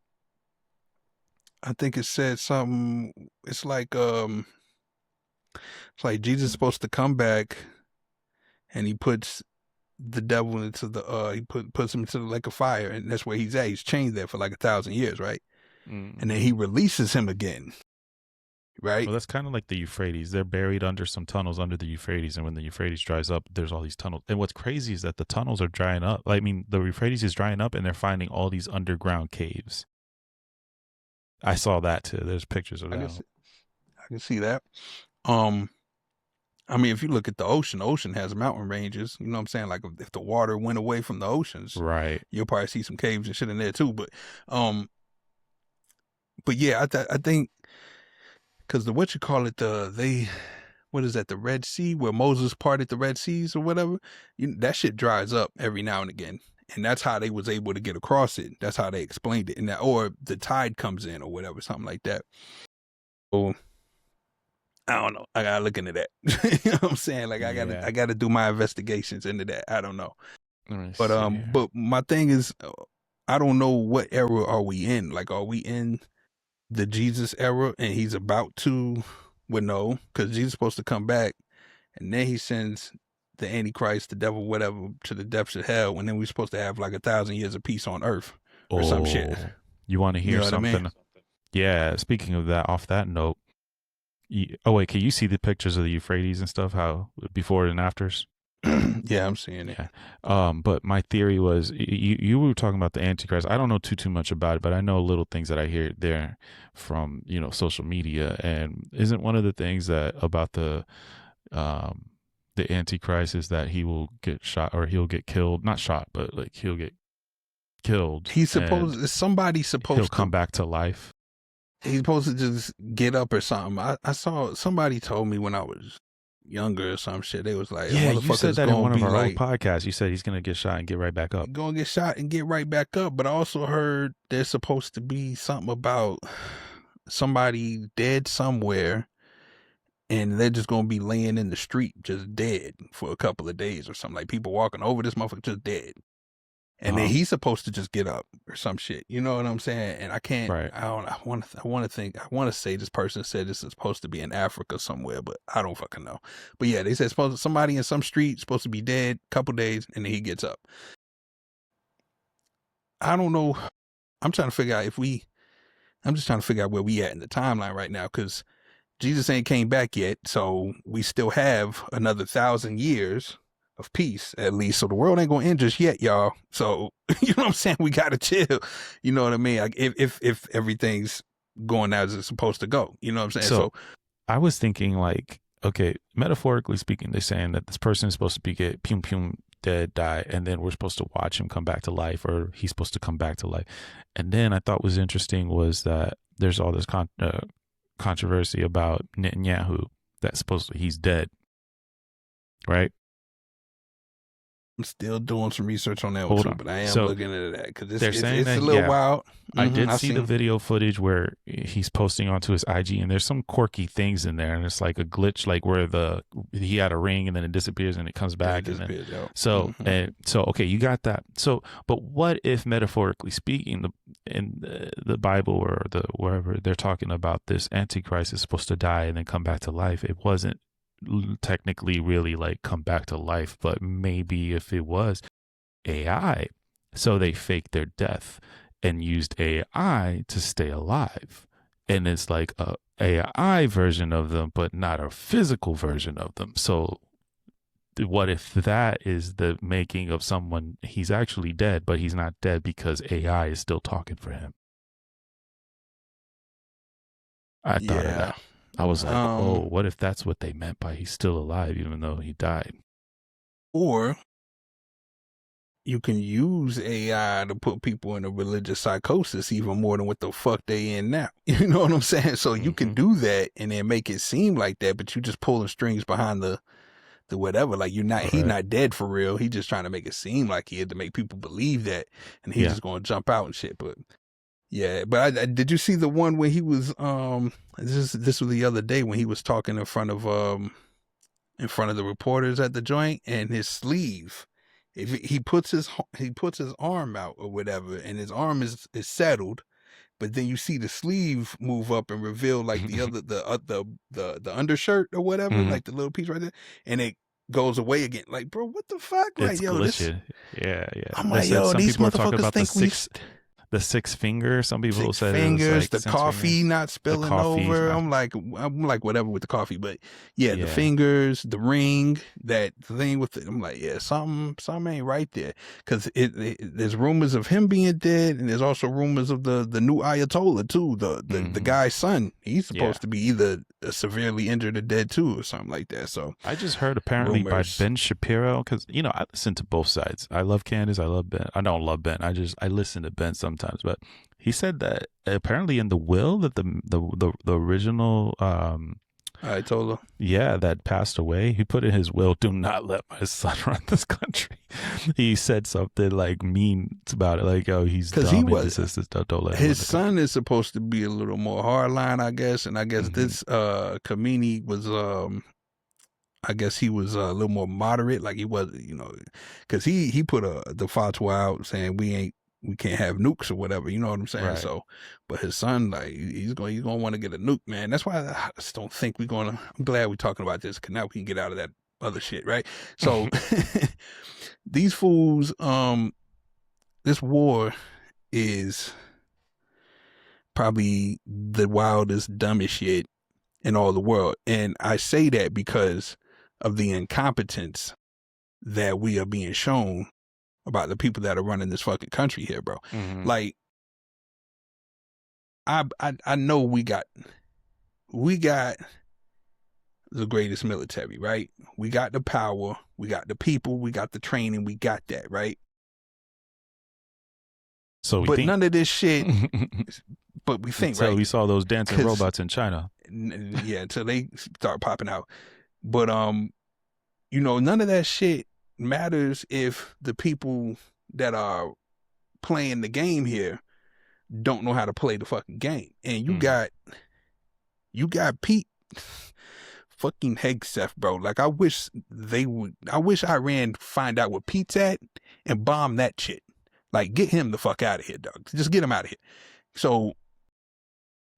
I think it said something. It's like Jesus is supposed to come back, and he puts the devil into the puts him into the lake of fire, and that's where he's at. He's chained there for like 1,000 years, right? And then he releases him again, right? Well, that's kind of like the Euphrates. They're buried under some tunnels under the Euphrates, and when the Euphrates dries up, there's all these tunnels. And what's crazy is that the tunnels are drying up. I mean, the Euphrates is drying up, and they're finding all these underground caves. I saw that too. There's pictures of that. I can see that. I mean, if you look at the ocean has mountain ranges. You know what I'm saying? Like if the water went away from the oceans, right? You'll probably see some caves and shit in there too. But yeah, I think because what is that? The Red Sea, where Moses parted the Red Seas or whatever. That shit dries up every now and again, and that's how they was able to get across it. That's how they explained it, or the tide comes in or whatever, something like that. So I don't know. I gotta look into that. You know what I'm saying? Like I gotta do my investigations into that. I don't know. But my thing is, I don't know what era are we in. Like, are we in the Jesus era and he's about to? Well, no, because Jesus is supposed to come back, and then he sends the Antichrist, the devil, whatever, to the depths of hell, and then we're supposed to have like 1,000 years of peace on earth or some shit. You want to hear something? I mean? Yeah. Speaking of that, off that note. Wait, can you see the pictures of the Euphrates and stuff? How before and afters? Yeah, I'm seeing it. Yeah. But my theory was you were talking about the Antichrist. I don't know too much about it, but I know little things that I hear there from social media. And isn't one of the things that about the Antichrist is that he will get shot or he'll get killed? Not shot, but like he'll get killed. Somebody's supposed he'll come back to life. He's supposed to just get up or something. I saw somebody told me when I was younger or some shit. They was like, yeah, you said that in one of our old podcasts. You said he's going to get shot and get right back up. Going to get shot and get right back up. But I also heard there's supposed to be something about somebody dead somewhere, and they're just going to be laying in the street just dead for a couple of days or something. Like people walking over this motherfucker just dead. And then he's supposed to just get up or some shit. You know what I'm saying? And I can't. Right. I want to say this person said this is supposed to be in Africa somewhere, but I don't fucking know. But yeah, they said somebody in some street supposed to be dead a couple days, and then he gets up. I don't know. I'm just trying to figure out where we at in the timeline right now, because Jesus ain't came back yet, so we still have another 1,000 years of peace, at least. So the world ain't gonna end just yet, y'all. So you know what I'm saying? We gotta chill. You know what I mean? Like if everything's going as it's supposed to go. You know what I'm saying? So I was thinking, like, okay, metaphorically speaking, they're saying that this person is supposed to get dead, die, and then we're supposed to watch him come back to life, or he's supposed to come back to life. And then I thought was interesting was that there's all this controversy about Netanyahu that supposedly he's dead, right? I'm still doing some research on that one too, but I am looking into that because it's a little wild. I did see the video footage where he's posting onto his IG, and there's some quirky things in there, and it's like a glitch, like where he had a ring and then it disappears and it comes back. Okay, you got that. So, but what if, metaphorically speaking, in the Bible or wherever they're talking about this Antichrist is supposed to die and then come back to life? It wasn't technically really like come back to life, but maybe if it was AI, so they faked their death and used AI to stay alive, and it's like a AI version of them but not a physical version of them. So what if that is the making of someone, he's actually dead but he's not dead because AI is still talking for him? I thought of that. I was like, oh, what if that's what they meant by he's still alive even though he died? Or you can use AI to put people in a religious psychosis even more than what the fuck they in now. You know what I'm saying? So you can do that and then make it seem like that, but you just pulling strings behind the whatever. Like he's not dead for real. He's just trying to make it seem like he had to make people believe that, and he's just going to jump out and shit. But yeah, but I did you see the one when he was this was the other day when he was talking in front of the reporters at the joint, and his sleeve, if he puts his arm out or whatever, and his arm is settled, but then you see the sleeve move up and reveal like the other the undershirt or whatever, Mhm. like the little piece right there, and it goes away again. Like, bro, what the fuck? Like, It's yo, this. glitching. Yeah, yeah. I'm They like, said yo, some these people are talking motherfuckers about think we the six finger. Some people six said it was fingers, like the 6 coffee fingers. not The spilling coffee's over. not. I'm like whatever with the coffee, but yeah, the Yeah. fingers, the ring, that thing with it. I'm like, yeah, something ain't right there, because there's rumors of him being dead, and there's also rumors of the new Ayatollah too, the Mhm. guy's son. He's Yeah. supposed to be either severely injured or dead too, or something like that. So I just heard apparently by rumors. Ben Shapiro, because I listen to both sides. I love Candace. I love Ben. I don't love Ben. I listen to Ben sometimes, but he said that apparently in the will that the original Ayatollah. that passed away, he put in his will, do not let my son run this country. He said something like mean about it, like, oh, he's dumb. Because he and was this, don't let him his run the son is supposed to be a little more hardline, I guess, and I guess Mhm. this Khamenei was I guess he was a little more moderate, like he was, because he put the fatwa out saying we can't have nukes or whatever, you know what I'm saying? Right. So, but his son, like, he's gonna want to get a nuke, man. That's why I just don't think we're gonna. I'm glad we're talking about this, because now we can get out of that other shit, right? So, these fools, this war is probably the wildest, dumbest shit in all the world. And I say that because of the incompetence that we are being shown about the people that are running this fucking country here, bro. Mhm. Like, I know we got the greatest military, right? We got the power, we got the people, we got the training, we got that, right? So we But think. none of this shit, but we think, Until right? we saw those dancing 'Cause- robots in China. Yeah, until they start popping out. But none of that shit matters if the people that are playing the game here don't know how to play the fucking game. And you got Pete fucking Hegseth, bro. Like, I wish Iran find out where Pete's at and bomb that shit. Like, get him the fuck out of here, dog. Just get him out of here. So,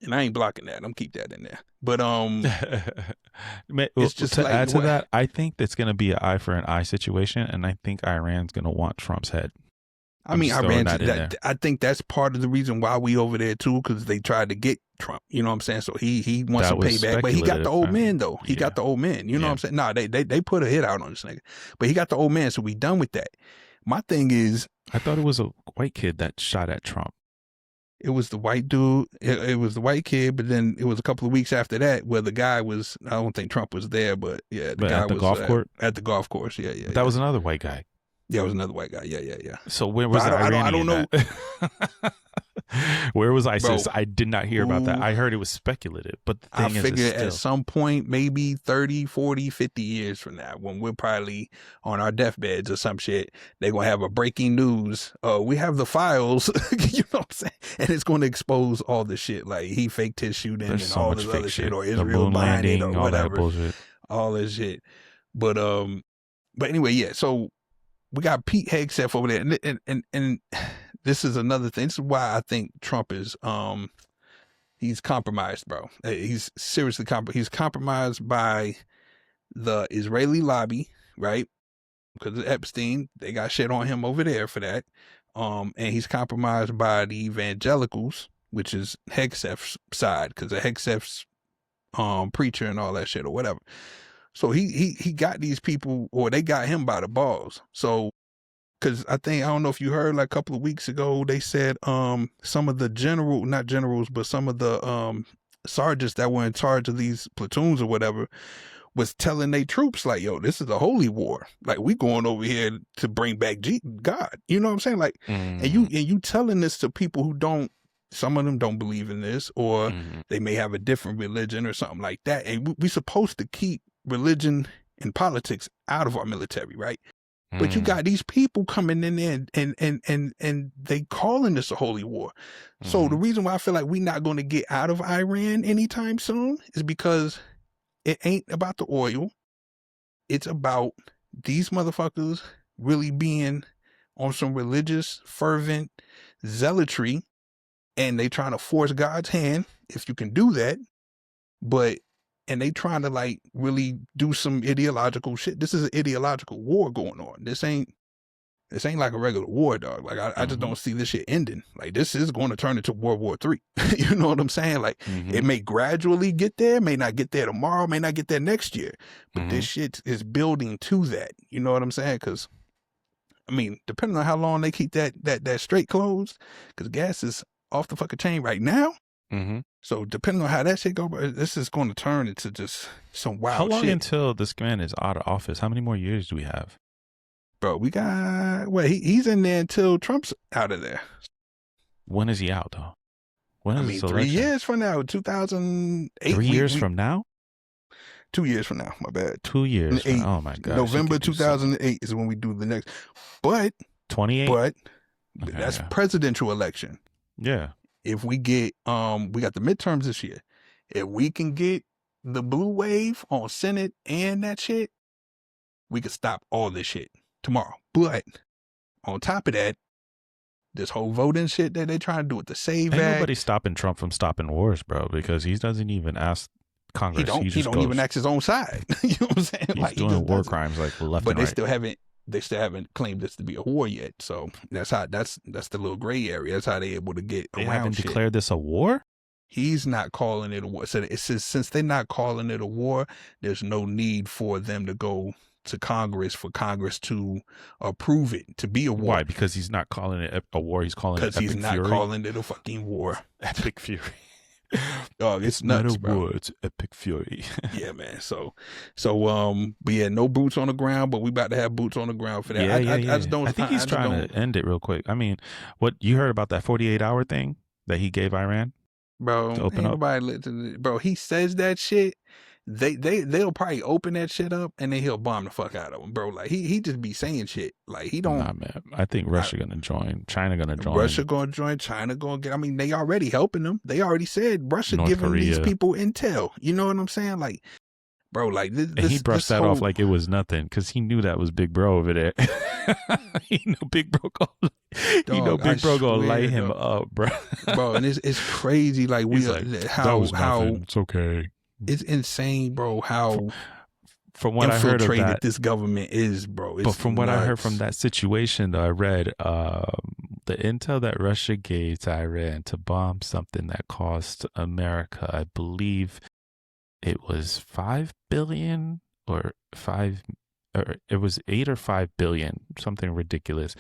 and I ain't blocking that. I'm keep that in there. But it's just to like, add to that, I think it's going to be an eye for an eye situation, and I think Iran's going to want Trump's head. I mean, Iran. I think that's part of the reason why we over there too, because they tried to get Trump. You know what I'm saying? So he wants some payback, but he got the old man though. He got the old man. You know what I'm saying? Nah, they put a hit out on this nigga, but he got the old man, so we done with that. My thing is, I thought it was a white kid that shot at Trump. It was the white dude. It was the white kid, but then it was a couple of weeks after that where the guy was. I don't think Trump was there, but yeah, the guy at the was golf court. At the golf course, yeah. That was another white guy. Yeah, it was another white guy. Yeah. So where was I don't know. Where was ISIS? Bro, I did not hear about that. I heard it was speculative, but the thing I figure at some point, maybe 30, 40, 50 years from now, when we're probably on our deathbeds or some shit, they're going to have a breaking news. We have the files, you know what I'm saying? And it's going to expose all the shit. Like, he faked his shooting and all this other shit, or Israel behind it, or whatever. All that shit. But anyway, yeah. So we got Pete Hegseth over there. And this is another thing. This is why I think Trump is, he's compromised, bro. He's seriously he's compromised by the Israeli lobby, right? Because of Epstein, they got shit on him over there for that. And he's compromised by the evangelicals, which is Hegseth's side, because of Hegseth's preacher and all that shit or whatever. So he got these people, or they got him by the balls. So, because I don't know if you heard, like a couple of weeks ago, they said some of the not generals, but some of the sergeants that were in charge of these platoons or whatever was telling their troops, like, yo, this is a holy war. Like, we going over here to bring back God. You know what I'm saying? Like, and you telling this to people who some of them don't believe in this, or they may have a different religion or something like that. And we supposed to keep religion and politics out of our military, right? But you got these people coming in there and they calling this a holy war. So the reason why I feel like we're not going to get out of Iran anytime soon is because it ain't about the oil. It's about these motherfuckers really being on some religious, fervent zealotry and they trying to force God's hand, if you can do that, and they trying to like really do some ideological shit. This is an ideological war going on. This ain't like a regular war, dog. Like I just don't see this shit ending. Like this is going to turn into World War III. You know what I'm saying? Like it may gradually get there, may not get there tomorrow, may not get there next year, but this shit is building to that. You know what I'm saying? Because I mean, depending on how long they keep that strait closed, because gas is off the fucking chain right now. So depending on how that shit go, this is going to turn into just some wild shit. How long until this man is out of office? How many more years do we have? Bro, we got, he's in there until Trump's out of there. When is he out, though? When is this 3 years from now, 2008. 3 years from now? 2 years from now, my bad. 2 years. Oh, my God. November 2008 is when we do the next. But 28? But that's presidential election. Yeah. If we get, we got the midterms this year. If we can get the blue wave on Senate and that shit, we could stop all this shit tomorrow. But on top of that, this whole voting shit that they trying to do with the SAVE Act. Ain't nobody stopping Trump from stopping wars, bro, because he doesn't even ask Congress. He don't even ask his own side. You know what I'm saying? He's doing war crimes like left but and right. They still haven't claimed this to be a war yet. So that's the little gray area. That's how they able to get They around haven't shit. declared this a war? He's not calling it a war. So it says since they're not calling it a war, there's no need for them to go to Congress for Congress to approve it to be a war. Why? Because he's not calling it a war. He's calling it Epic Fury. Because he's not calling it a fucking war. Epic Fury. Dog, it's nuts, not a bro. war, it's Epic Fury. Yeah, man. So, but yeah, no boots on the ground, but we about to have boots on the ground for that. Yeah, I just don't. I think he's trying to end it real quick. I mean, what you heard about that 48-hour thing that he gave Iran? Bro, to open up? Bro, he says that shit. They'll probably open that shit up and then he'll bomb the fuck out of them, bro. Like he just be saying shit. Like he don't. Nah, man. I think Russia gonna join. China gonna join. Russia gonna join. China gonna get. I mean, they already helping them. They already said Russia North giving Korea. these people intel. You know what I'm saying? Like, bro, like this. And he brushed that off like it was nothing because he knew that was Big Bro over there. He knew Big Bro Big Bro gonna light him up, bro. Bro, and it's crazy. Like how it's okay. It's insane, bro. How from what I heard of that, this government is, bro. But from what I heard from that situation, though, I read the intel that Russia gave to Iran to bomb something that cost America, I believe it was 5 billion or it was 8 or 5 billion, something ridiculous.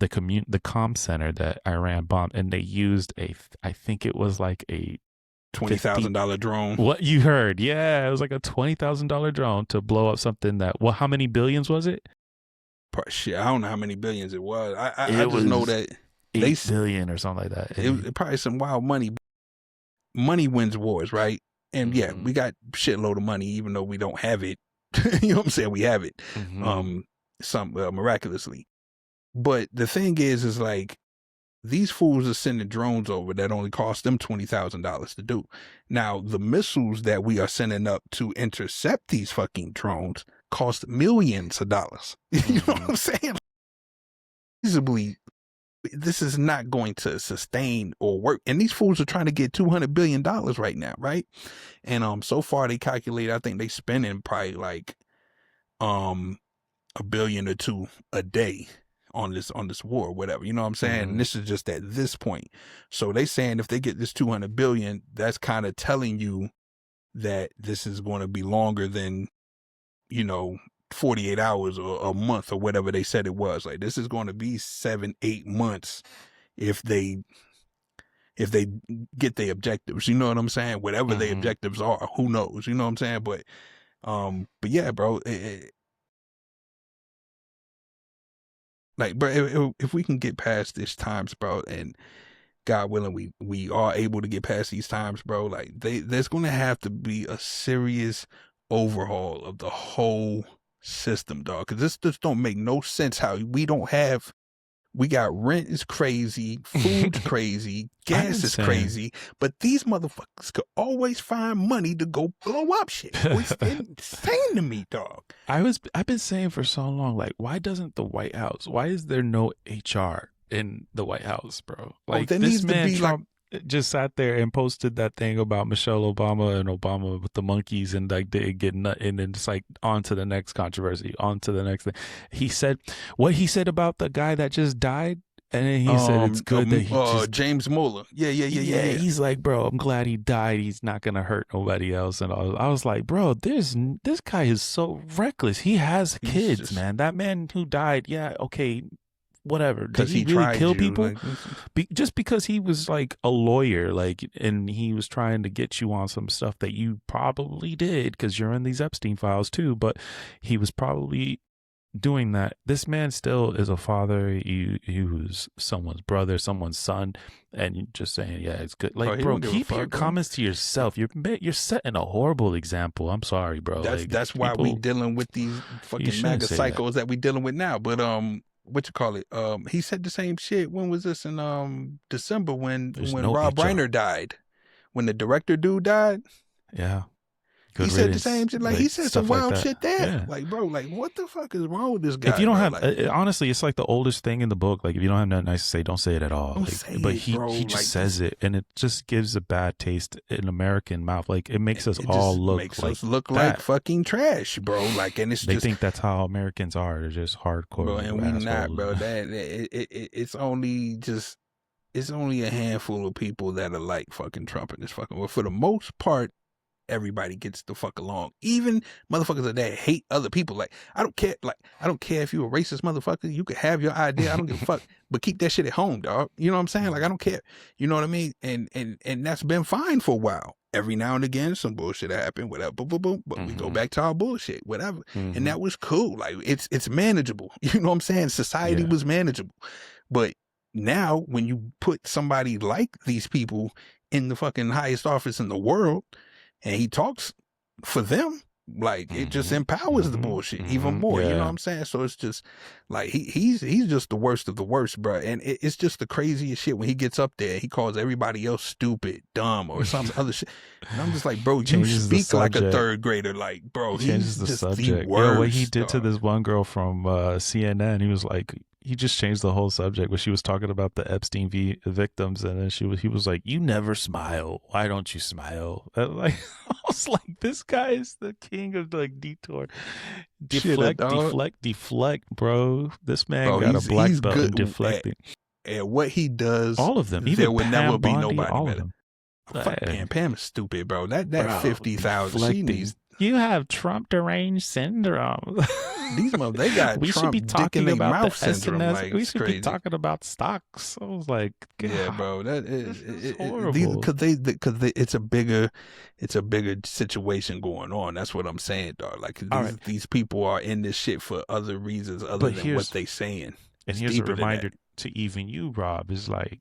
The comm center that Iran bombed, and they used I think it was like a $20,000 drone. What you heard? Yeah, it was like a $20,000 drone to blow up something that. Well, how many billions was it? Shit, I don't know how many billions it was. I just know that 8 billion or something like that. It probably some wild money. Money wins wars, right? And yeah, we got shitload of money, even though we don't have it. You know what I'm saying? We have it, miraculously. But the thing is like, these fools are sending drones over that only cost them $20,000 to do. Now, the missiles that we are sending up to intercept these fucking drones cost millions of dollars. You know what I'm saying? Feasibly, this is not going to sustain or work. And these fools are trying to get $200 billion right now, right? And so far they calculate, I think they spending probably like $1 billion or $2 billion a day on this war or whatever, you know what I'm saying? And this is just at this point. So they saying if they get this 200 billion, that's kind of telling you that this is going to be longer than, 48 hours or a month or whatever they said it was. Like this is going to be 7-8 months if they get their objectives, you know what I'm saying? Whatever their objectives are, who knows, you know what I'm saying? But yeah, bro, like, bro, if we can get past these times, bro, and God willing, we are able to get past these times, bro, like there's going to have to be a serious overhaul of the whole system, dog. Because this just don't make no sense how we got rent is crazy, food's crazy, gas is crazy, but these motherfuckers could always find money to go blow up shit. It's insane to me, dog. I've been saying for so long, like, why doesn't the White House? Why is there no HR in the White House, bro? Like there this needs man to be Trump, just sat there and posted that thing about Michelle Obama and Obama with the monkeys and like they get nut and then just like on to the next controversy, on to the next thing. He said what he said about the guy that just died. And then he said it's good that he just James Mueller. Yeah. He's like, bro, I'm glad he died. He's not gonna hurt nobody else. And I was like, bro, this guy is so reckless. He has kids, man. That man who died, yeah, okay, whatever. Did he really kill people? Just because he was like a lawyer, like, and he was trying to get you on some stuff that you probably did because you're in these Epstein files too. But he was probably doing that. This man still is a father. He was someone's brother, someone's son, and you're just saying, yeah, it's good. Like, bro, keep your comments to yourself. You're setting a horrible example. I'm sorry, bro. That's why we dealing with these fucking MAGA psychos that we dealing with now. But what you call it? He said the same shit. When was this in December when Rob Reiner died? When the director dude died? Yeah. He said the same shit. Like he said some wild shit there. Yeah. Like, bro, like what the fuck is wrong with this guy? If you don't have, honestly, it's like the oldest thing in the book. Like if you don't have nothing nice to say, don't say it at all. But he just says it, and it just gives a bad taste in American mouth. Like it makes us all look like fucking trash, bro. Like, and they think that's how Americans are. They're just hardcore. Bro, and we not, bro. It's only a handful of people that are like fucking Trump and this fucking. Well, for the most part, everybody gets the fuck along. Even motherfuckers that hate other people. Like, I don't care. Like, I don't care if you a racist motherfucker. You could have your idea. I don't give a fuck. But keep that shit at home, dog. You know what I'm saying? Like, I don't care. You know what I mean? And that's been fine for a while. Every now and again, some bullshit happen, whatever. Boom, boom, boom. But we go back to our bullshit, whatever. And that was cool. Like, it's manageable. You know what I'm saying? Society was manageable. But now, when you put somebody like these people in the fucking highest office in the world, and he talks for them, like it just empowers the bullshit even more. You know what I'm saying? So it's just like he's just the worst of the worst, bro. And it's just the craziest shit when he gets up there. He calls everybody else stupid, dumb, or some other shit. And I'm just like, bro, you speak like a third grader. Like, bro, he's just the worst. What he did to this one girl from CNN, he was like, he just changed the whole subject when she was talking about the Epstein victims, and then he was like, "You never smile. Why don't you smile?" I was like, this guy is the king of like detour, deflect, bro. This man got a black belt in deflecting. And what he does, all of them, even there would never be Bondi, nobody all better. Of them. Fuck Pam is stupid, bro. That 50,000, she needs. You have Trump deranged syndrome. These they got we Trump should be talking about the syndrome. Like, we should crazy. Be talking about stocks. I was like, God, yeah, bro, that is horrible. Because it's a bigger situation going on. That's what I'm saying, dog. Like these people are in this shit for other reasons other than what they saying. And here's a reminder to even you, Rob, is like,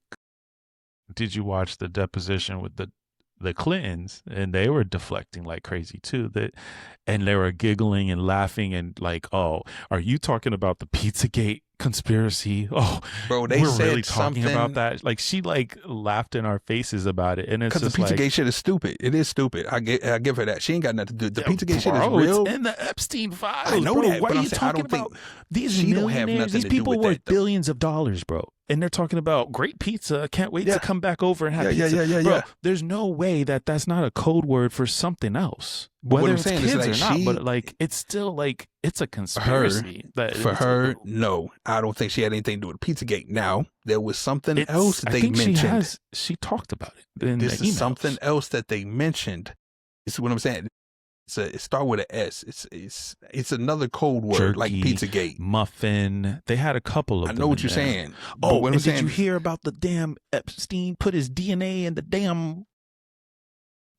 did you watch the deposition with the Clintons? And they were deflecting like crazy too. And they were giggling and laughing and like, oh, are you talking about the Pizzagate conspiracy? Oh, bro, we're really talking about that. Like she like laughed in our faces about it, and it's just the Pizzagate shit is stupid. It is stupid. I give her that. She ain't got nothing to do. The Pizzagate shit is real. It's in the Epstein files. I know bro. that. What are you talking about? These millionaires, these people worth billions of dollars, bro. And they're talking about great pizza. Can't wait to come back over and have pizza. Bro, there's no way that's not a code word for something else. But whether what I'm saying kids is like or not, but like it's still like it's a conspiracy. For her, no, I don't think she had anything to do with Pizzagate. Now there was something else they mentioned. She talked about it. This is something else that they mentioned. This is what I'm saying. It start with an S. It's another code word. Jerky, like Pizzagate, muffin. They had a couple of. I know what you're saying. Oh, and did you hear about the damn Epstein put his DNA in the damn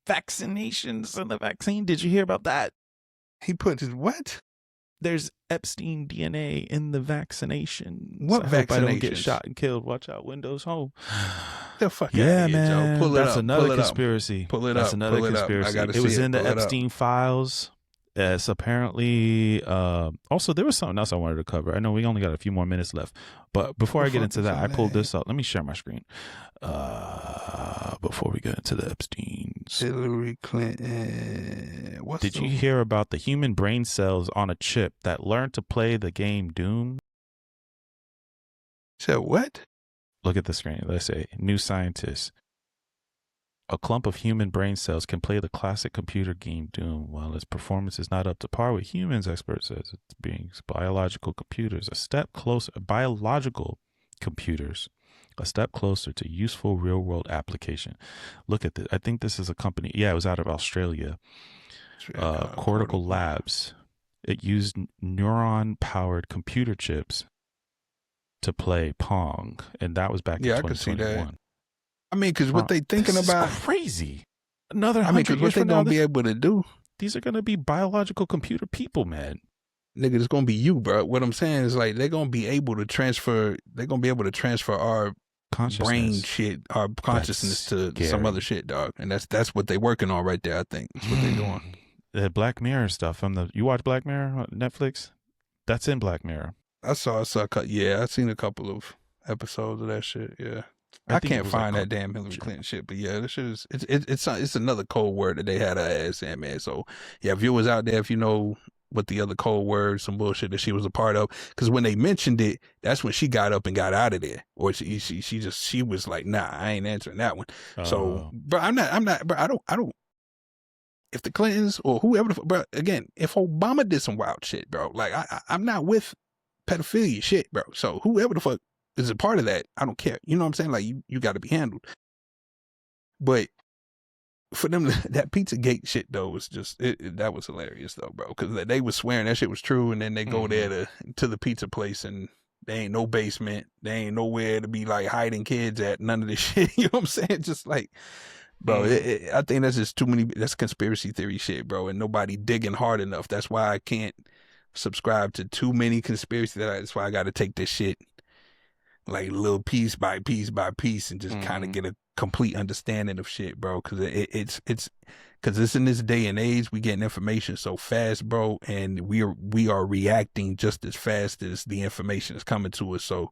vaccinations and the vaccine? Did you hear about that? He put his what? There's Epstein DNA in the vaccination. What vaccination? I don't get shot and killed. Watch out, Windows Home. The fuck out of here, man. Joe. Pull it That's up. another conspiracy. Pull it That's up. another conspiracy. It was in the Epstein files. Yes, apparently. Also, there was something else I wanted to cover. I know we only got a few more minutes left, but before I get into that, I pulled this up. Let me share my screen. Before we get into the Epsteins, Hillary Clinton. Did you hear about the human brain cells on a chip that learn to play the game Doom? So what? Look at the screen. Let's say new scientists. A clump of human brain cells can play the classic computer game Doom. While its performance is not up to par with humans, experts says it's being biological computers a step closer. Biological computers a step closer to useful real world application. Look at this. I think this is a company. Yeah, it was out of Australia. Cortical Labs. It used neuron powered computer chips to play Pong, and that was back in 2021. I could see that. I mean, because what they thinking about is crazy. Another 100 I mean, because what they gonna be able to do? These are gonna be biological computer people, man. Nigga, it's gonna be you, bro. What I'm saying is like they're gonna be able to transfer. They're gonna be able to transfer our brain shit, our consciousness to some other shit, dog. And that's what they working on right there. I think that's what they're doing. The Black Mirror stuff you watch Black Mirror on Netflix? That's in Black Mirror. I saw. Yeah, I seen a couple of episodes of that shit. Yeah. I can't find that damn Hillary Clinton shit, but yeah, this shit is it's another code word that they had her ass in, man. So yeah, viewers out there, if you know what the other code word, some bullshit that she was a part of, because when they mentioned it, that's when she got up and got out of there, or she was like, nah, I ain't answering that one. So, but I'm not, but I don't. If the Clintons or whoever, bro, again, if Obama did some wild shit, bro, like I'm not with pedophilia shit, bro. So whoever the fuck is a part of that, I don't care. You know what I'm saying? Like you got to be handled. But for them, that Pizzagate shit though was just that was hilarious though, bro. Because they was swearing that shit was true, and then they go there to the pizza place, and there ain't no basement, there ain't nowhere to be like hiding kids at, none of this shit. You know what I'm saying? Just like, bro, I think that's just too many. That's conspiracy theory shit, bro, and nobody digging hard enough. That's why I can't subscribe to too many conspiracy. That's why I got to take this shit like little piece by piece by piece and just kind of get a complete understanding of shit, bro. Because it's in this day and age, we getting information so fast, bro, and we are reacting just as fast as the information is coming to us. So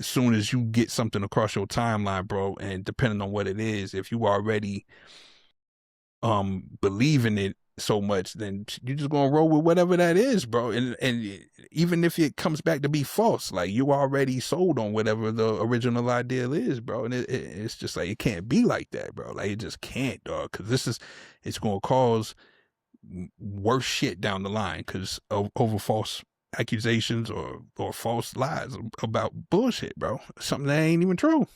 as soon as you get something across your timeline, bro, and depending on what it is, if you already believe in it so much, then you're just gonna roll with whatever that is, bro. And even if it comes back to be false, like you already sold on whatever the original ideal is, bro. And it's just like it can't be like that, bro. Like it just can't, dog. Because it's gonna cause worse shit down the line because over false accusations or false lies about bullshit, bro. Something that ain't even true.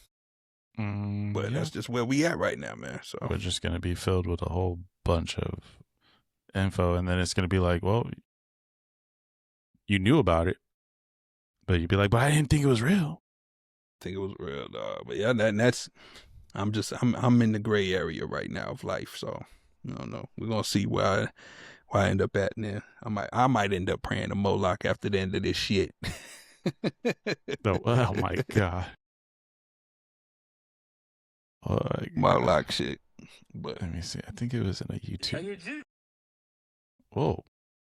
But that's just where we at right now, man. So we're just gonna be filled with a whole bunch of info, and then it's gonna be like, well, you knew about it, but you'd be like, but I didn't think it was real. I think it was real, dog. But yeah, that's I'm in the gray area right now of life, so I don't know. We're gonna see where I end up at now. I might end up praying to Moloch after the end of this shit. Oh my god. Moloch shit. But let me see. I think it was in a YouTube. Whoa.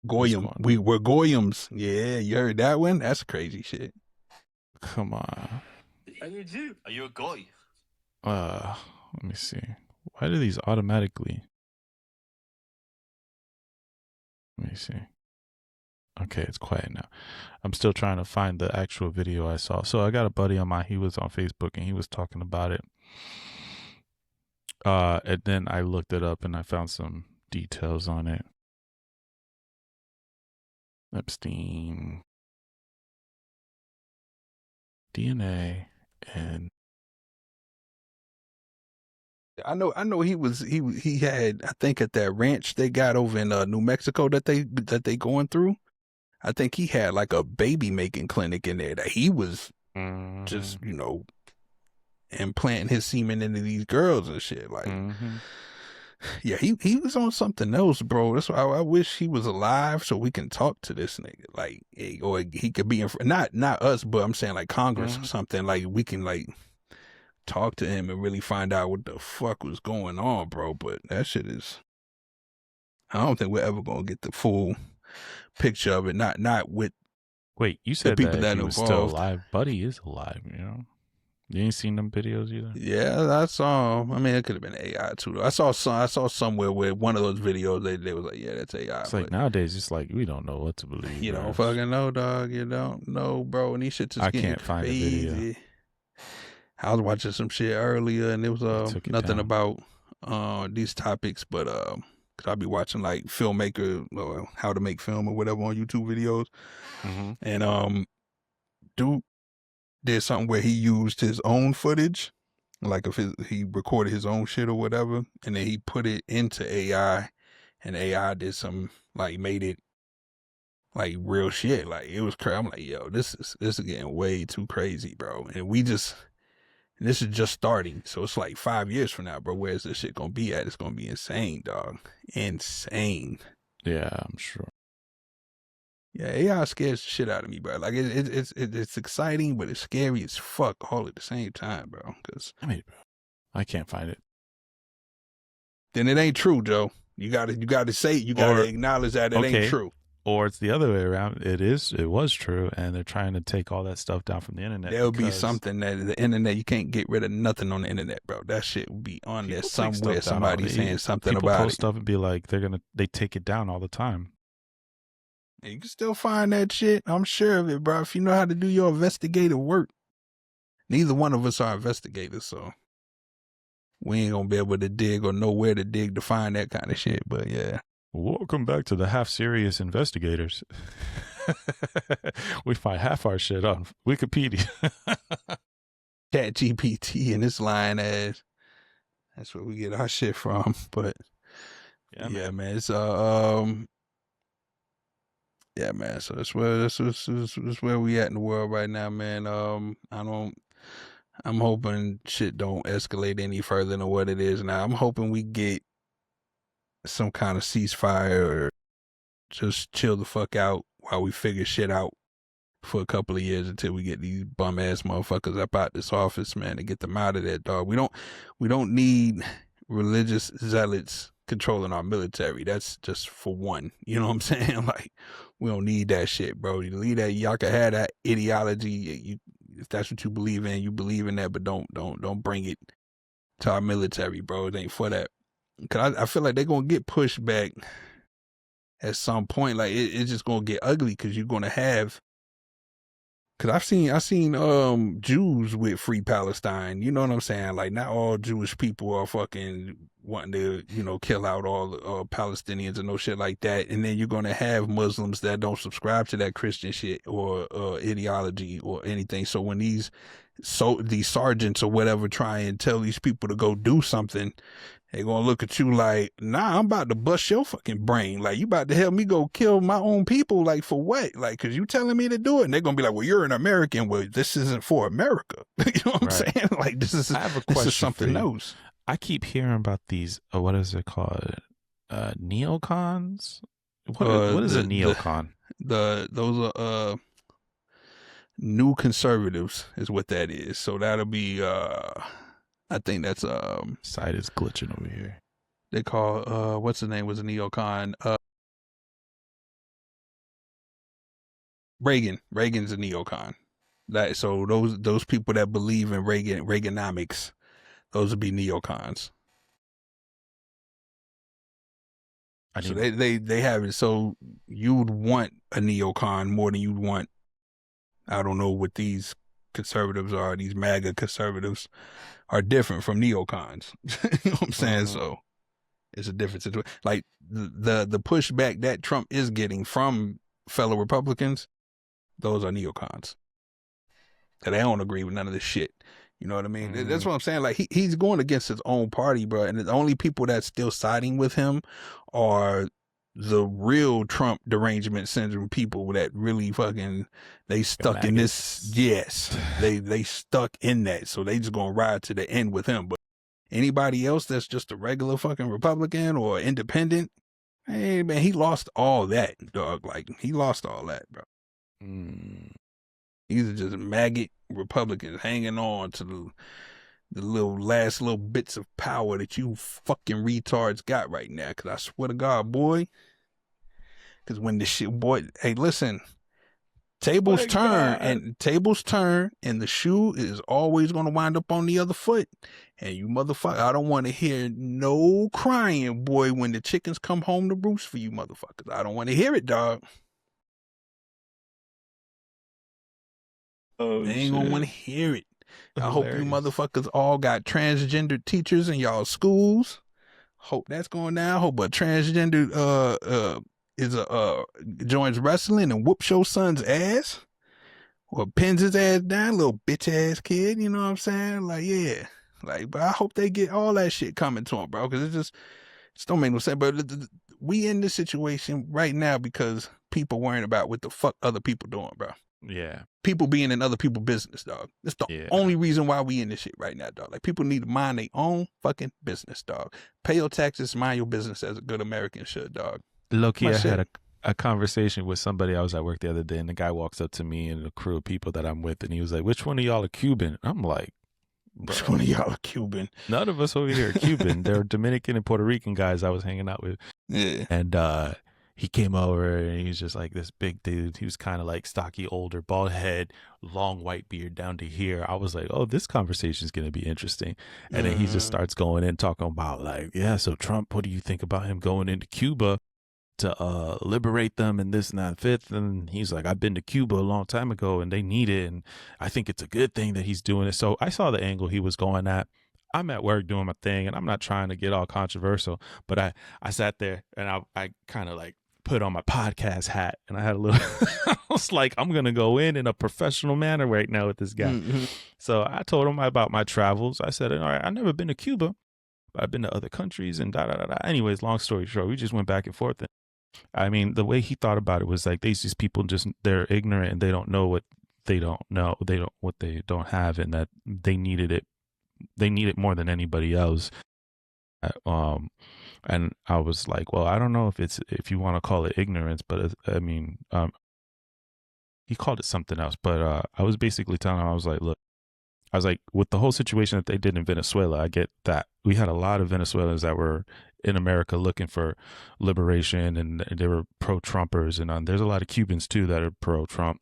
Goyim. We're Goyams. Yeah, you heard that one? That's crazy shit. Come on. Are you a goy? Let me see. Why do these automatically? Let me see. Okay, it's quiet now. I'm still trying to find the actual video I saw. So I got a buddy on he was on Facebook and he was talking about it. And then I looked it up and I found some details on it. Epstein, DNA, and I know he had, I think at that ranch they got over in New Mexico that they going through. I think he had like a baby making clinic in there that he was just, you know, implanting his semen into these girls and shit. Like, yeah, he was on something else, bro. That's why I wish he was alive so we can talk to this nigga. Like, or he could be in not us, but I'm saying like Congress or something. Like we can like talk to him and really find out what the fuck was going on, bro. But that shit is, I don't think we're ever gonna get the full picture of it. Not with. Wait, you said the people that he was still alive. Buddy is alive, you know. You ain't seen them videos either? Yeah, I saw. I mean, it could have been AI too. Though. I saw somewhere where one of those videos they was like, yeah, that's AI. It's like nowadays, it's like we don't know what to believe. You don't fucking know, dog. You don't know, bro. And these shit just I can't find a video. I was watching some shit earlier, and it was took it nothing down. about these topics, but cause I'll be watching like filmmaker or how to make film or whatever on YouTube videos, and dude did something where he used his own footage, like if he recorded his own shit or whatever, and then he put it into AI, and AI did some like made it like real shit. Like it was crazy. I'm like, yo, this is getting way too crazy, bro. And this is just starting. So it's like 5 years from now, bro. Where's this shit gonna be at? It's gonna be insane, dog. Insane. Yeah, I'm sure. Yeah, AI scares the shit out of me, bro. Like it's exciting, but it's scary as fuck all at the same time, bro. Cause I mean, bro, I can't find it. then it ain't true, Joe. You gotta say it. You gotta acknowledge that it ain't true. Or it's the other way around. It was true, and they're trying to take all that stuff down from the internet. There'll be something that the internet, you can't get rid of nothing on the internet, bro. That shit will be on there somewhere. Somebody saying something people about post it. stuff and be like, they take it down all the time. And you can still find that shit. I'm sure of it, bro. If you know how to do your investigative work. Neither one of us are investigators, so we ain't gonna be able to dig or know where to dig to find that kind of shit. But yeah. Welcome back to the Half Serious Investigators. We find half our shit on Wikipedia. Chat GPT and its lying ass. That's where we get our shit from. But yeah, man. It's yeah, man. So that's where we at in the world right now, man. I'm hoping shit don't escalate any further than what it is now. I'm hoping we get some kind of ceasefire or just chill the fuck out while we figure shit out for a couple of years until we get these bum ass motherfuckers up out this office, man, and get them out of there, dog. We don't need religious zealots controlling our military. That's just for one. You know what I'm saying? Like, we don't need that shit, bro. You leave that. Y'all can have that ideology. If that's what you believe in, you believe in that, but don't bring it to our military, bro. It ain't for that. Cause I feel like they're gonna get pushed back at some point. Like it's just gonna get ugly because you're gonna have. Cause I've seen Jews with Free Palestine. You know what I'm saying? Like not all Jewish people are fucking wanting to kill out all Palestinians and no shit like that. And then you're gonna have Muslims that don't subscribe to that Christian shit or ideology or anything. So when these sergeants or whatever try and tell these people to go do something, they gonna look at you like, nah, I'm about to bust your fucking brain. Like, you about to help me go kill my own people. Like, for what? Like, cause you telling me to do it. And they're gonna be like, well, you're an American. Well, this isn't for America. You know what I'm saying? Like, this is something else. I keep hearing about these, what is it called? Neocons? What is a neocon? Those are new conservatives is what that is. So that'll be I think that's site is glitching over here. They call what's the name was a neocon? Reagan's a neocon. So those people that believe in Reaganomics, those would be neocons. So they have it. So you would want a neocon more than you'd want, I don't know what these conservatives are. These MAGA conservatives are different from neocons. You know what I'm saying? So it's a different situation. Like the pushback that Trump is getting from fellow Republicans, those are neocons. That they don't agree with none of this shit. You know what I mean? That's what I'm saying. Like he's going against his own party, bro. And the only people that's still siding with him are the real Trump derangement syndrome people that really fucking, they stuck in this. Yes, they stuck in that. So they just gonna ride to the end with him. But anybody else that's just a regular fucking Republican or independent, hey man, he lost all that, dog. Like he lost all that, bro. These are just maggot Republicans hanging on to the last little bits of power that you fucking retards got right now. Cause I swear to God, boy. Cause when this shit, boy, hey, listen, tables turn and the shoe is always going to wind up on the other foot. And you motherfucker, I don't want to hear no crying, boy, when the chickens come home to roost for you motherfuckers. I don't want to hear it, dog. They ain't gonna want to hear it. I hope you Hilarious. motherfuckers all got transgender teachers in y'all schools. Hope that's going down. Hope a transgender joins wrestling and whoops your son's ass or pins his ass down, little bitch ass kid. You know what I'm saying? Like, yeah. Like, but I hope they get all that shit coming to him, bro, because it just don't make no sense. But we in this situation right now because people worrying about what the fuck other people doing, bro. Yeah. People being in other people's business, dog. That's the only reason why we in this shit right now, dog. Like, people need to mind their own fucking business, dog. Pay your taxes, mind your business as a good American should, dog. Low-key, I had a conversation with somebody. I was at work the other day, and the guy walks up to me and the crew of people that I'm with, and he was like, "Which one of y'all are Cuban?" I'm like, bro, which one of y'all are Cuban? None of us over here are Cuban. They're Dominican and Puerto Rican guys I was hanging out with. Yeah. And he came over and he was just like this big dude. He was kind of like stocky, older, bald head, long white beard down to here. I was like, oh, this conversation is going to be interesting. And then he just starts going in talking about like, yeah, so Trump, what do you think about him going into Cuba to liberate them and this and that and fifth? And he's like, I've been to Cuba a long time ago and they need it. And I think it's a good thing that he's doing it. So I saw the angle he was going at. I'm at work doing my thing and I'm not trying to get all controversial, but I sat there and I kind of like put on my podcast hat and I had a little, I was like, I'm going to go in a professional manner right now with this guy. Mm-hmm. So I told him about my travels. I said, all right, I've never been to Cuba, but I've been to other countries and da. Anyways, long story short, we just went back and forth. And I mean, the way he thought about it was like, these people just, they're ignorant and they don't know what they don't know. They don't, what they don't have, and that they needed it. They need it more than anybody else. And I was like, well, I don't know if you want to call it ignorance, but I mean, he called it something else. But I was basically telling him, I was like, with the whole situation that they did in Venezuela, I get that. We had a lot of Venezuelans that were in America looking for liberation, and they were pro-Trumpers, and there's a lot of Cubans too that are pro-Trump.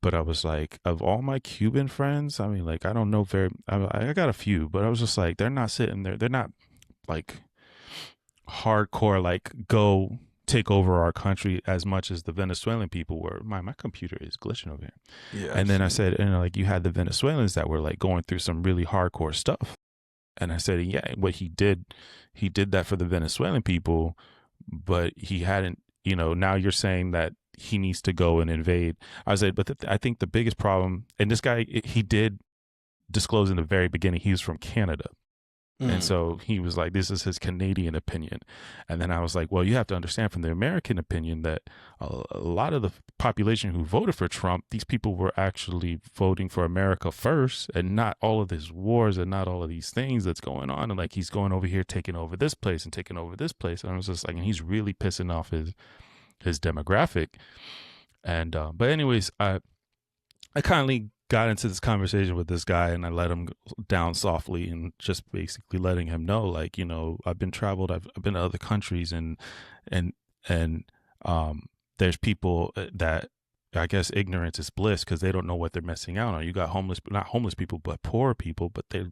But I was like, of all my Cuban friends, I mean, like, I don't know I got a few, but I was just like, they're not sitting there. They're not like hardcore, like, go take over our country as much as the Venezuelan people were. My computer is glitching over here. Yeah. And then I said, like, you had the Venezuelans that were like going through some really hardcore stuff. And I said, yeah, what he did that for the Venezuelan people, but he hadn't, now you're saying that he needs to go and invade. I said, but I think the biggest problem, and this guy, he did disclose in the very beginning, he was from Canada. And so he was like, this is his Canadian opinion. And then I was like, well, you have to understand from the American opinion that a lot of the population who voted for Trump, these people were actually voting for America first, and not all of these wars and not all of these things that's going on. And like, he's going over here, taking over this place and taking over this place. And I was just like, and he's really pissing off his demographic. And, but anyways, I kindly got into this conversation with this guy, and I let him down softly and just basically letting him know, like, I've been traveled, I've been to other countries, and there's people that, I guess, ignorance is bliss because they don't know what they're missing out on. You got not homeless people, but poor people, but they're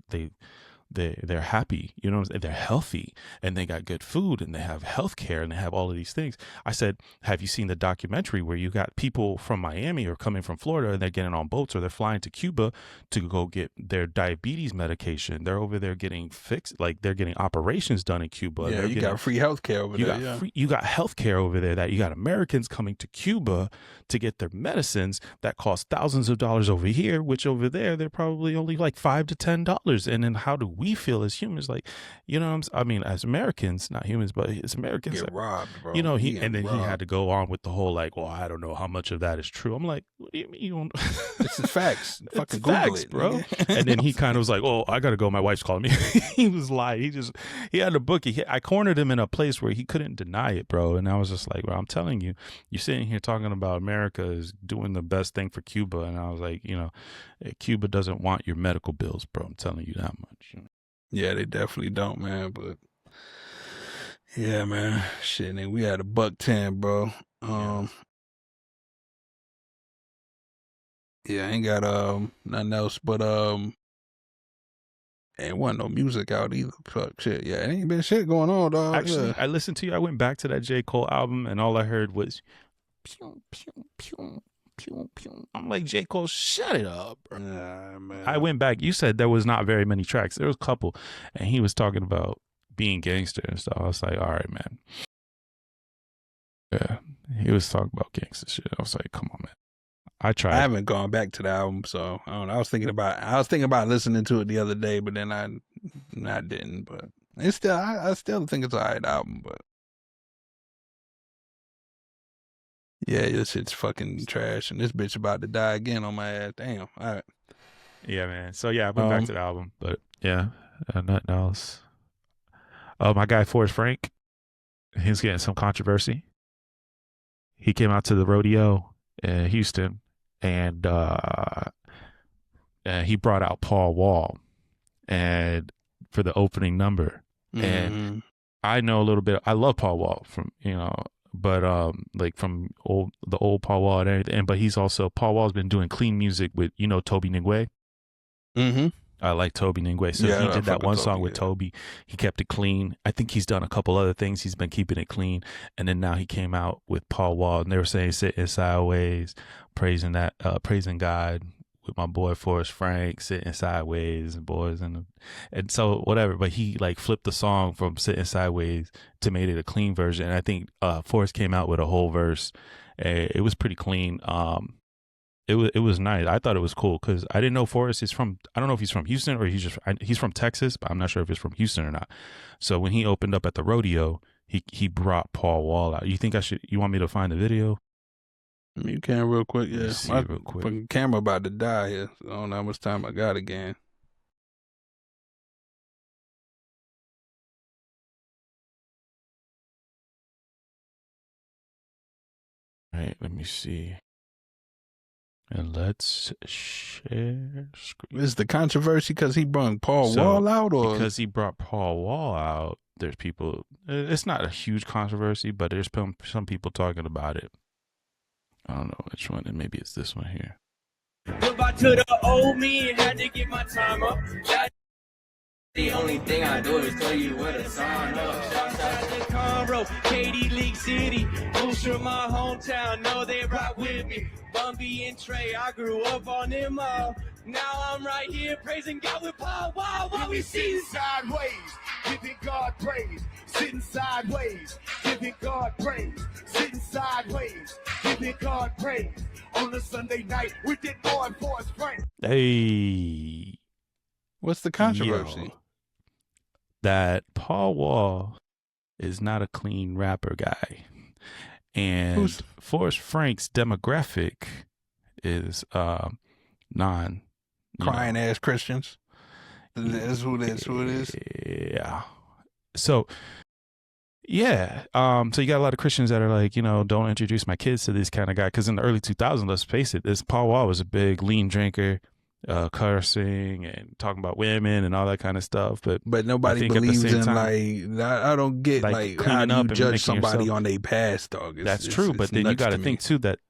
happy, they're healthy, and they got good food, and they have health care, and they have all of these things. I said, have you seen the documentary where you got people from Miami or coming from Florida, and they're getting on boats or they're flying to Cuba to go get their diabetes medication? They're over there getting fixed, like they're getting operations done in Cuba. Yeah, you got free health care over there. You got health care over there, that you got Americans coming to Cuba to get their medicines that cost thousands of dollars over here, which over there, they're probably only like $5 to $10. And then how do we feel as humans? Like, I mean, as Americans, not humans, but as Americans, get robbed, bro. He had to go on with the whole, like, well, I don't know how much of that is true. I'm like, what do you mean you don't? This is facts. Fucking It's Google facts, it, bro. nigga. And then he kind of was like, oh, I got to go. My wife's calling me. He was lying. He had a book. I cornered him in a place where he couldn't deny it, bro. And I was just like, well, I'm telling you, you're sitting here talking about America is doing the best thing for Cuba. And I was like, Cuba doesn't want your medical bills, bro. I'm telling you that much. Yeah, they definitely don't, man. But yeah, man, shit, nigga, we had $1.10, bro. Yeah, I ain't got nothing else, but ain't wasn't no music out either. Fuck shit. Yeah, it ain't been shit going on, dog. Actually, I listened to you. I went back to that J. Cole album, and all I heard was pew, pew, pew, pew, pew. I'm like, J. Cole, shut it up, bro. Nah, man. I went back. You said there was not very many tracks. There was a couple, and he was talking about being gangster and stuff. I was like, all right, man. Yeah, he was talking about gangster shit. I was like, come on, man. I tried. I haven't gone back to the album, so I don't know. I was thinking about listening to it the other day, but then I didn't. But it's still, I still think it's an alright album. But yeah, this shit's fucking trash, and this bitch about to die again on my ass. Damn. All right. Yeah, man. So yeah, I went back to the album, but yeah, nothing else. My guy Forrest Frank, he's getting some controversy. He came out to the rodeo in Houston, and he brought out Paul Wall, and for the opening number. And I know a little bit. I love Paul Wall from but like from the old Paul Wall and everything. But he's also Paul Wall's been doing clean music with Toby Ningwe. Mm-hmm. I like Toby Ningwe. So he did that one song with Toby. He kept it clean. I think he's done a couple other things. He's been keeping it clean. And then now he came out with Paul Wall, and they were saying sitting sideways, praising God with my boy Forrest Frank, sitting sideways, and boys and so whatever. But he like flipped the song from sitting sideways to made it a clean version. And I think Forrest came out with a whole verse. It was pretty clean. It was nice. I thought it was cool because I didn't know Forrest is from. I don't know if he's from Houston or he's from Texas, but I'm not sure if he's from Houston or not. So when he opened up at the rodeo, he brought Paul Wall out. You want me to find the video? You can real quick, yeah. See My real quick. fucking camera about to die here. So I don't know how much time I got again. All right, let me see. And let's share screen. Is the controversy because he brought Paul Wall out, or because he brought Paul Wall out? There's people. It's not a huge controversy, but there's some people talking about it. I don't know which one, and maybe it's this one here. Goodbye to the old me and had to get my time up. That's the only thing I do is tell you where to sign up. Shout out to Conroe, Katy, League City, Boost from my hometown, know they rock with me. Bumby and Trey, I grew up on them all. Now I'm right here praising God with Paul Wall. While we sitting sideways, giving God praise. Sitting sideways, giving God praise. Sitting sideways, giving God praise. On a Sunday night with that boy Forrest Frank. Hey. What's the controversy? That Paul Wall is not a clean rapper guy. And Forrest Frank's demographic is crying ass Christians. That's who it is. Yeah. So yeah. So you got a lot of Christians that are like, don't introduce my kids to this kind of guy. Because in the early 2000s, let's face it, this Paul Wall was a big lean drinker, cursing and talking about women and all that kind of stuff. But nobody believes in I don't get like how do you judge somebody on their past, dog. That's true. But then you got to think too that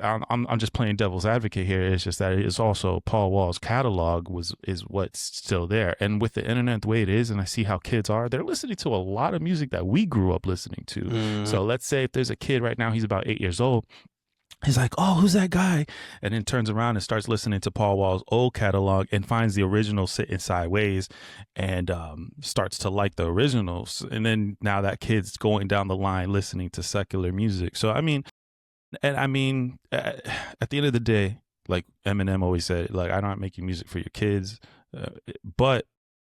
I'm just playing devil's advocate here. It's just that it's also Paul Wall's catalog is what's still there. And with the internet the way it is, and I see how kids are, they're listening to a lot of music that we grew up listening to. So let's say if there's a kid right now, he's about 8 years old. He's like, oh, who's that guy? And then turns around and starts listening to Paul Wall's old catalog and finds the original sitting sideways and starts to like the originals. And then now that kid's going down the line listening to secular music. So, at the end of the day, like Eminem always said, like, I'm not making music for your kids. But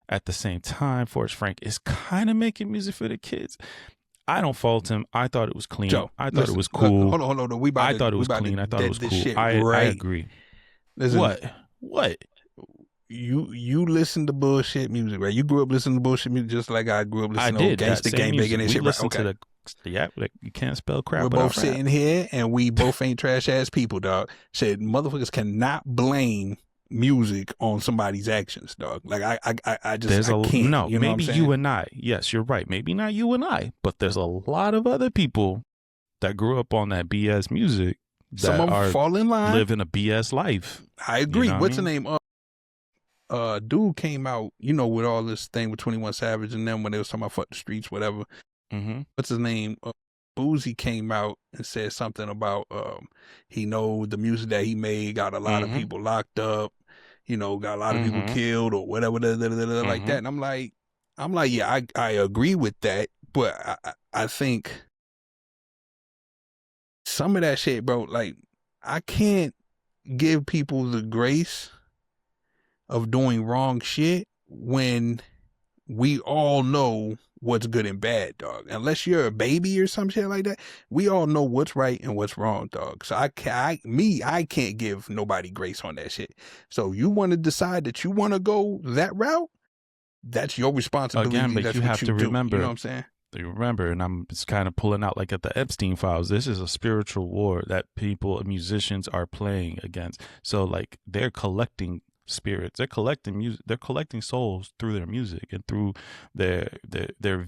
at the same time, Forrest Frank is kind of making music for the kids. I don't fault him. I thought it was clean. Joe, I thought it was cool. Hold on. I thought it was clean. I thought it was cool. I agree. Listen, what? You listen to bullshit music, right? You grew up listening to bullshit music just like I grew up listening to gangsta gang banging and shit. Right? Okay. Like you can't spell crap. We're both sitting here and we both ain't trash ass people, dog. Said motherfuckers cannot blame music on somebody's actions, dog. Like I just can't. No, maybe you and I. Yes, you're right. Maybe not you and I, but there's a lot of other people that grew up on that BS music. Some of them fall in line, living a BS life. I agree. What's the name? Dude came out, with all this thing with 21 Savage and them when they was talking about fuck the streets, whatever. Mm-hmm. What's his name? Boozy came out and said something about he know the music that he made got a lot of people locked up, got a lot of people killed or whatever, like that. And I'm like, yeah, I agree with that, but I think some of that shit, bro, like, I can't give people the grace of doing wrong shit when we all know what's good and bad, dog. Unless you're a baby or some shit like that, we all know what's right and what's wrong, dog. So I can't give nobody grace on that shit. So you want to decide that you want to go that route, that's your responsibility. Again, but that's you what have you to do. remember. You know what I'm saying? You remember, and I'm just kind of pulling out like at the Epstein files. This is a spiritual war that musicians are playing against. So like they're collecting spirits, they're collecting music, they're collecting souls through their music and through their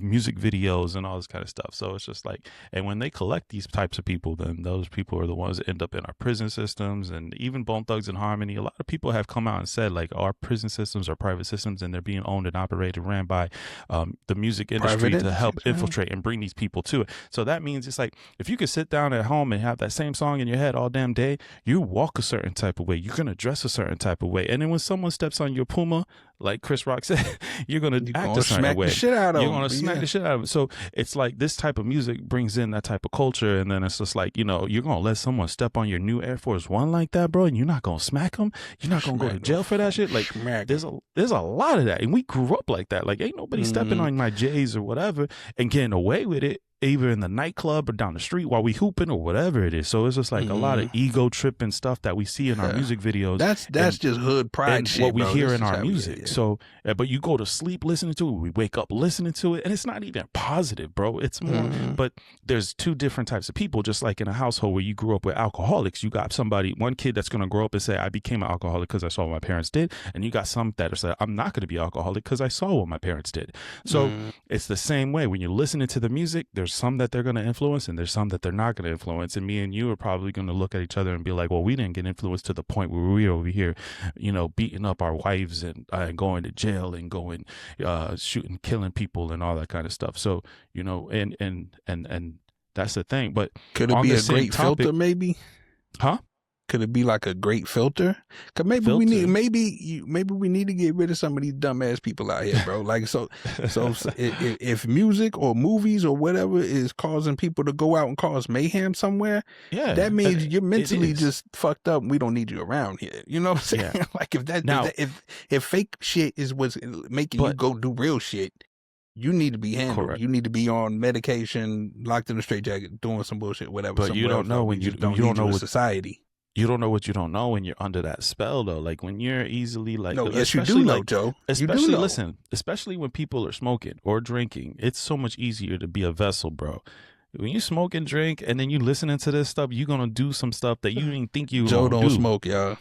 music videos and all this kind of stuff. So it's just like, and when they collect these types of people, then those people are the ones that end up in our prison systems. And even Bone Thugs and Harmony, a lot of people have come out and said like our prison systems are private systems and they're being owned and operated, ran by the music industry to help infiltrate and bring these people to it. So that means it's like, if you could sit down at home and have that same song in your head all damn day, you walk a certain type of way, you're going to dress a certain type of way. And then when someone steps on your Puma, like Chris Rock said, you're going to act a certain way. You're going to smack the shit out of it. So it's like this type of music brings in that type of culture. And then it's just like, you're going to let someone step on your new Air Force One like that, bro, and you're not going to smack them. You're not going to go to jail for that shit. Like there's a lot of that. And we grew up like that. Like ain't nobody stepping on my J's or whatever and getting away with it, either in the nightclub or down the street while we hooping or whatever it is. So it's just like a lot of ego tripping stuff that we see in our music videos. That's just hood pride and shit, what we bro. hear This in is our how music. So, but you go to sleep listening to it, we wake up listening to it, and it's not even positive, bro. It's more, but there's two different types of people, just like in a household where you grew up with alcoholics. You got one kid that's going to grow up and say, I became an alcoholic because I saw what my parents did. And you got some that are saying, I'm not going to be alcoholic because I saw what my parents did. So it's the same way when you're listening to the music, there's some that they're going to influence and there's some that they're not going to influence. And me and you are probably going to look at each other and be like, well, we didn't get influenced to the point where we're over here, beating up our wives and going to jail and going shooting, killing people and all that kind of stuff. So, and that's the thing. But could it be a great filter maybe? Huh? Could it be like a great filter? Cause maybe we need to get rid of some of these dumbass people out here, bro. Like so if music or movies or whatever is causing people to go out and cause mayhem somewhere, that means you're mentally just fucked up. And we don't need you around here. You know what I'm saying? Yeah. Like if fake shit is what's making you go do real shit, you need to be handled. Correct. You need to be on medication, locked in a straitjacket, doing some bullshit, whatever. But you don't know when you don't know what society. You don't know what you don't know when you're under that spell, though. Like when you're easily like, no, yes, you do know, Joe. Especially listen, especially when people are smoking or drinking, it's so much easier to be a vessel, bro. When you smoke and drink, and then you listening to this stuff, you're gonna do some stuff that you didn't think you. Joe don't smoke, y'all.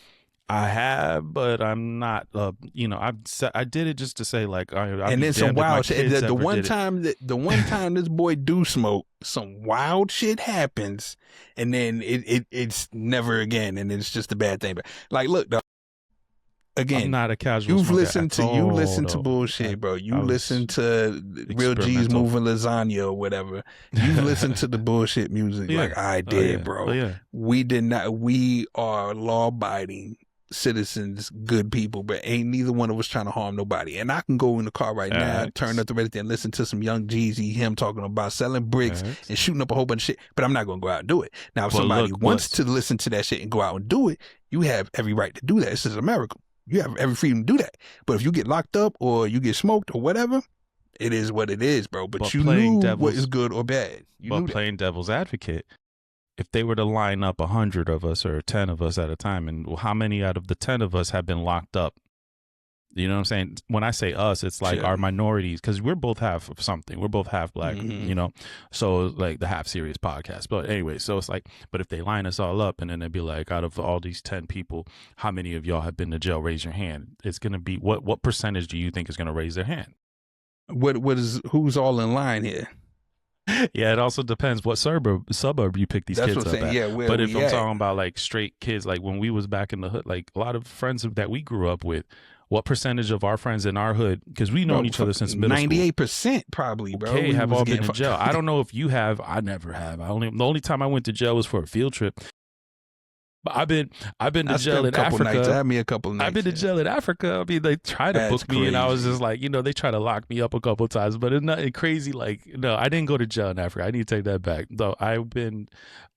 I have, but I'm not. I did it just to say like. And then some wild shit. The one time this boy do smoke, some wild shit happens, and then it's never again, and it's just a bad thing. But like, look, dog, again, I'm not a casual. You listen to bullshit, bro. You listen to Real G's moving lasagna or whatever. You listen to the bullshit music like I did, bro. We did not. We are law abiding citizens, good people, but ain't neither one of us trying to harm nobody. And I can go in the car right now, turn up the radio and listen to some Young Jeezy, him talking about selling bricks and shooting up a whole bunch of shit, but I'm not going to go out and do it. Now, if somebody wants to listen to that shit and go out and do it, you have every right to do that. This is America. You have every freedom to do that. But if you get locked up or you get smoked or whatever, it is what it is, bro. But you knew what is good or bad. But playing devil's advocate, if they were to line up 100 of us or 10 of us at a time, and how many out of the 10 of us have been locked up? You know what I'm saying? When I say us, it's like our minorities, because we're both half of something. We're both half black, so like the Half Serious podcast. But anyway, so it's like, but if they line us all up and then they'd be like, out of all these 10 people, how many of y'all have been to jail? Raise your hand. It's going to be, what percentage do you think is going to raise their hand? Who's all in line here? Yeah, it also depends what suburb you pick these kids up at. Yeah, but if I'm talking about like straight kids, like when we was back in the hood, like a lot of friends that we grew up with, What percentage of our friends in our hood, because we known each other since middle school, 98% probably, bro. okay, we have was all been getting in jail. I don't know if you have. I never have. The only time I went to jail was for a field trip. But I've been to jail in Africa. Nights. I had me a couple nights. I've been to jail in Africa. I mean, they tried to book me, and I was just like, they tried to lock me up a couple of times, but it's nothing crazy. Like, no, I didn't go to jail in Africa. I need to take that back. Though I've been,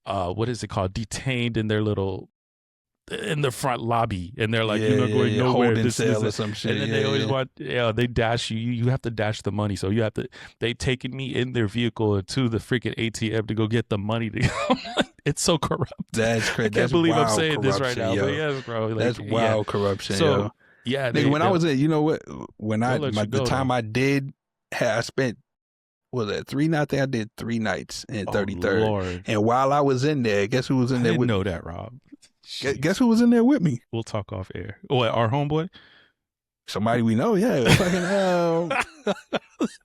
what is it called? Detained in the front lobby, and they're like, you're not going nowhere. Holding cell or some shit. And then they always want, they dash you. You have to dash the money. So they taken me in their vehicle to the freaking ATM to go get the money to It's so corrupt. That's crazy. I can't believe I'm saying this right now, but yes, bro. Like, that's wild corruption. So, yo. Yeah, nigga, when I was in, you know what? When the time I did, I spent, was that 3 nights? I think I did 3 nights in 33rd. Lord. And while I was in there, guess who was in there with me? I didn't know that, Rob. Guess who was in there with me? We'll talk off air. What, our homeboy? Somebody we know, yeah. Fucking,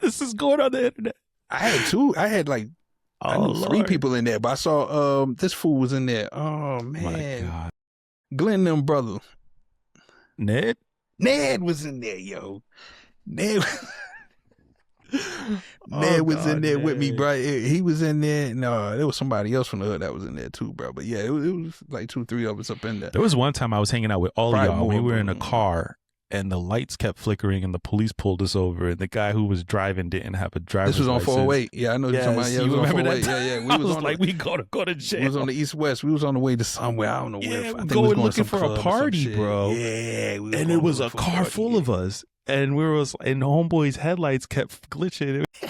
this is going on the internet. I had like, I knew 3 people in there, but I saw this fool was in there. Oh man, my God. Glenn them brother. Ned was in there, yo. Ned was in there with me, bro. He was in there. No, there was somebody else from the hood that was in there too, bro. But yeah, it was like 2-3 of us up in there. There was one time I was hanging out with all of y'all. We were in a car, and the lights kept flickering, and the police pulled us over, and the guy who was driving didn't have a driver's license. This was on 408. Yeah, I know you're talking about. Yeah, you remember that? Yeah. We was on like, we go to jail. We was on the east-west. We was on the way to somewhere. I don't know where. I think we was looking for a party, bro. Yeah. And it was a car full of us, and and the homeboy's headlights kept glitching. I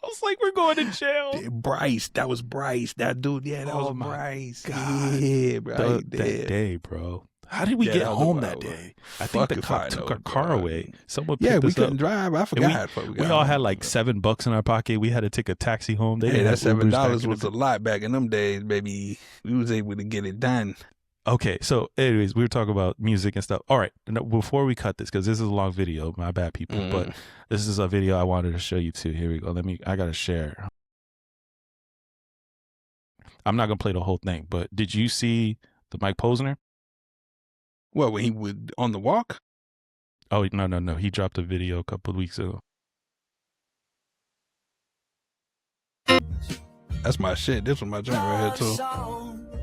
was like, we're going to jail. Bryce. That was Bryce. That dude. Yeah, that was Bryce. God. Yeah, bro. That day, bro. How did we get home that day? I think the cop took our car away. Someone picked us up. Yeah, we couldn't drive. I forgot. We all had like $7 in our pocket. We had to take a taxi home. That $7 was a lot back in them days, baby. We was able to get it done. Okay, so anyways, we were talking about music and stuff. All right, before we cut this, because this is a long video, my bad, people, but this is a video I wanted to show you too. Here we go. I got to share. I'm not going to play the whole thing, but did you see the Mike Posner? What, when he was on the walk? Oh, no. He dropped a video a couple of weeks ago. That's my shit. This was my joint right here, too.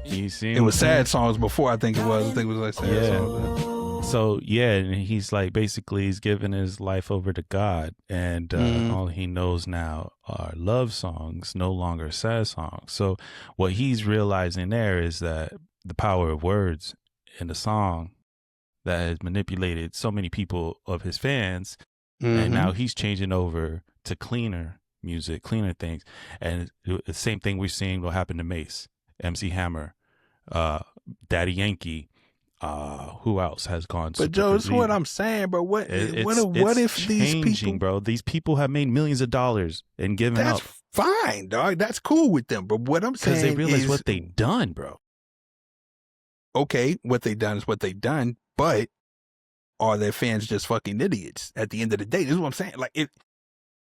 You see, it was sad songs before. I think it was like sad songs. So and he's like, basically he's giving his life over to God, and all he knows now are love songs, no longer sad songs. So what he's realizing there is that the power of words in the song that has manipulated so many people of his fans, and now he's changing over to cleaner music, cleaner things. And the same thing we're seeing will happen to Mace, MC Hammer, Daddy Yankee. Who else has gone? But Joe, that's what I'm saying, bro. What if these people, bro? These people have made millions of dollars and given up. That's fine, dog. That's cool with them. But what I'm saying is, because they realize what they done, bro. Okay, what they done is what they done, but are their fans just fucking idiots at the end of the day? This is what I'm saying. Like,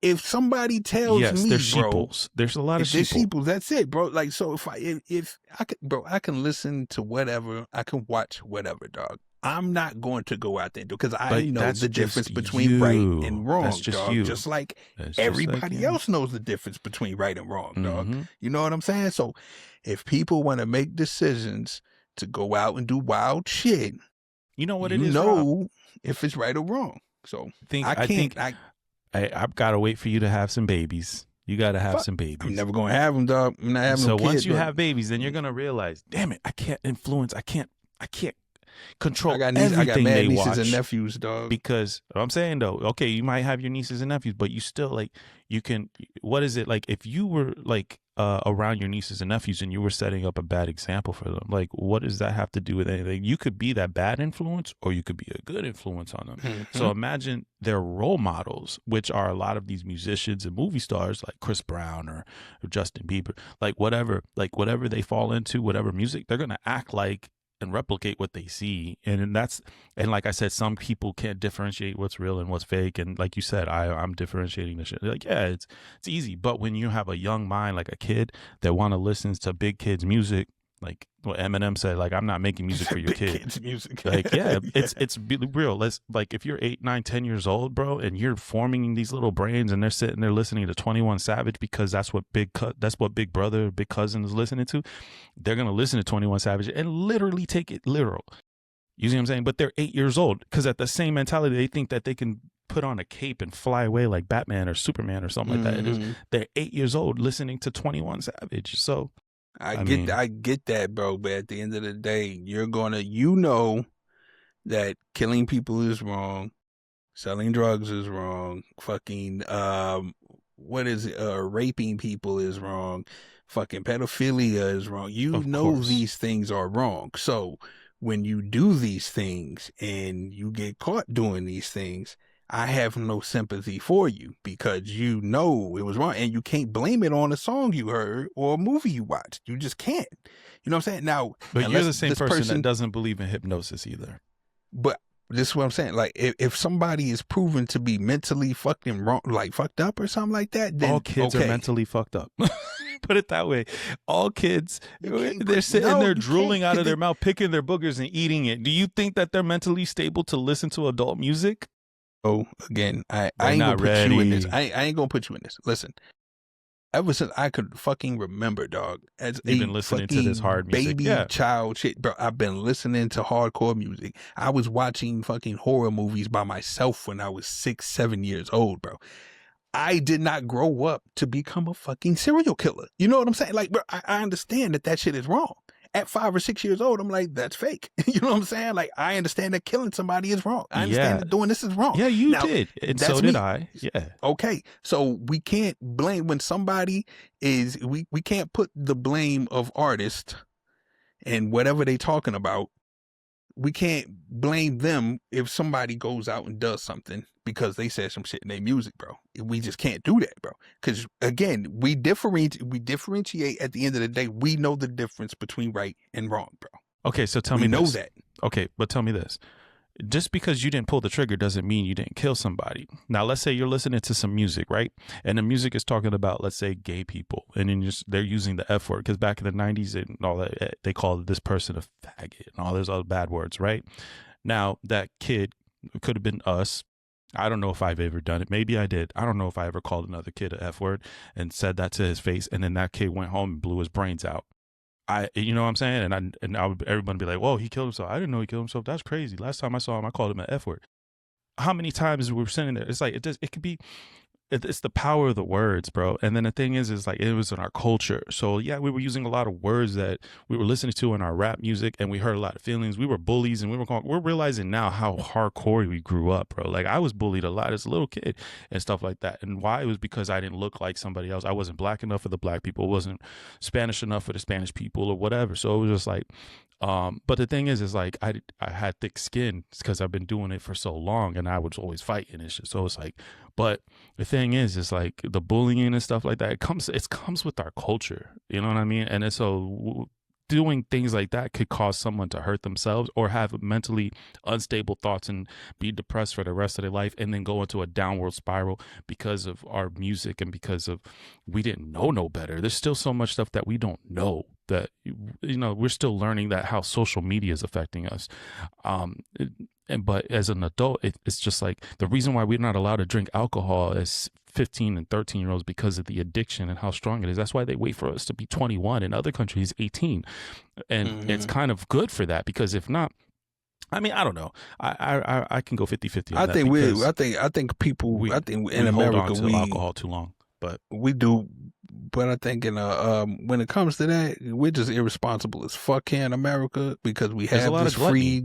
if somebody tells me, there's bro, sheeples. There's a lot of sheeples. That's it, bro. Like, so if I could, bro, I can listen to whatever, I can watch whatever, dog. I'm not going to go out there because I know the difference between right and wrong, dog. Just like everybody else knows the difference between right and wrong, dog. You know what I'm saying? So if people want to make decisions to go out and do wild shit, you know what it is, Rob? If it's right or wrong. So I've got to wait for you to have some babies. You got to have some babies. I'm never going to have them, dog. I'm not having no kids. So once you have babies, then you're going to realize, damn it, I can't influence. I can't control everything I got mad they nieces watch. And nephews, dog. Because I'm saying though, okay, you might have your nieces and nephews, but you still like, you can, what is it like if you were like around your nieces and nephews and you were setting up a bad example for them, like what does that have to do with anything? You could be that bad influence or you could be a good influence on them. So imagine their role models, which are a lot of these musicians and movie stars like Chris Brown or Justin Bieber, like whatever they fall into, whatever music, they're going to act like and replicate what they see. And like I said, some people can't differentiate what's real and what's fake. And like you said, I'm differentiating the shit. Like, yeah, it's easy. But when you have a young mind, like a kid that want to listen to big kids music, Like what Eminem said, like, I'm not making music for your Big kid. kids music. Like, yeah, it's real. Let's, like, if you're 8, 9, 10 years old, bro, and you're forming these little brains, and they're sitting there listening to 21 Savage because that's what Big Brother, Big Cousin is listening to. They're gonna listen to 21 Savage and literally take it literal. You see what I'm saying? But they're 8 years old, because at the same mentality, they think that they can put on a cape and fly away like Batman or Superman or something like that. They're 8 years old listening to 21 Savage. So I get that, bro. But at the end of the day, you're gonna, that killing people is wrong, selling drugs is wrong, fucking what is it? Raping people is wrong, fucking pedophilia is wrong. You know these things are wrong. So when you do these things and you get caught doing these things, I have no sympathy for you, because you know it was wrong, and you can't blame it on a song you heard or a movie you watched. You just can't. You know what I'm saying? Now, but you're the same person that doesn't believe in hypnosis either. But this is what I'm saying. Like, if somebody is proven to be mentally fucking wrong, like fucked up or something like that, then all kids are mentally fucked up. Put it that way. All kids, they're sitting there drooling out of their mouth, picking their boogers and eating it. Do you think that they're mentally stable to listen to adult music? Oh, again, I ain't gonna put you in this. I ain't gonna put you in this. Listen, ever since I could fucking remember, dog, as you've been listening to this hard music, baby child shit, bro. I've been listening to hardcore music. I was watching fucking horror movies by myself when I was 6, 7 years old, bro. I did not grow up to become a fucking serial killer. You know what I'm saying? Like, bro, I understand that shit is wrong. At 5 or 6 years old, I'm like, that's fake. You know what I'm saying? Like, I understand that killing somebody is wrong. I understand that doing this is wrong. Yeah, you did. And so did I. Yeah. Okay. So we can't blame when somebody is, we can't put the blame of artists and whatever they talking about. We can't blame them if somebody goes out and does something because they said some shit in their music, bro. We just can't do that, bro. Because again, we differentiate at the end of the day. We know the difference between right and wrong, bro. Okay, so tell me this. We know that. Okay, but tell me this. Just because you didn't pull the trigger doesn't mean you didn't kill somebody. Now, let's say you're listening to some music, right? And the music is talking about, let's say, gay people. And then they're using the F word, because back in the 90s and all that, they called this person a faggot and all those other bad words, right? Now, that kid could have been us. I don't know if I've ever done it. Maybe I did. I don't know if I ever called another kid a F word and said that to his face. And then that kid went home and blew his brains out. You know what I'm saying? And everybody be like, whoa, he killed himself. I didn't know he killed himself. That's crazy. Last time I saw him, I called him an F word. How many times we were sitting there? It's like, it could be, it's the power of the words, bro. And then the thing is like, it was in our culture. So yeah, we were using a lot of words that we were listening to in our rap music, and we heard a lot of feelings. We were bullies, and we're realizing now how hardcore we grew up, bro. Like, I was bullied a lot as a little kid and stuff like that. And why? It was because I didn't look like somebody else. I wasn't black enough for the black people. I wasn't Spanish enough for the Spanish people or whatever. So it was just like, but the thing is like, I had thick skin because I've been doing it for so long, and I was always fighting and shit. So it's like, but the thing is like the bullying and stuff like that, it comes with our culture. You know what I mean? And so doing things like that could cause someone to hurt themselves or have mentally unstable thoughts and be depressed for the rest of their life, and then go into a downward spiral because of our music and because of we didn't know no better. There's still so much stuff that we don't know, that, you know, we're still learning that how social media is affecting us. But as an adult, it's just like the reason why we're not allowed to drink alcohol as 15 and 13-year-olds because of the addiction and how strong it is. That's why they wait for us to be 21. In other countries, 18. And it's kind of good for that, because if not, I mean, I don't know. I can go 50-50 on that. I think people in America, America hold on to alcohol too long. But we do. But I think when it comes to that, we're just irresponsible as fuck here in America, because we have this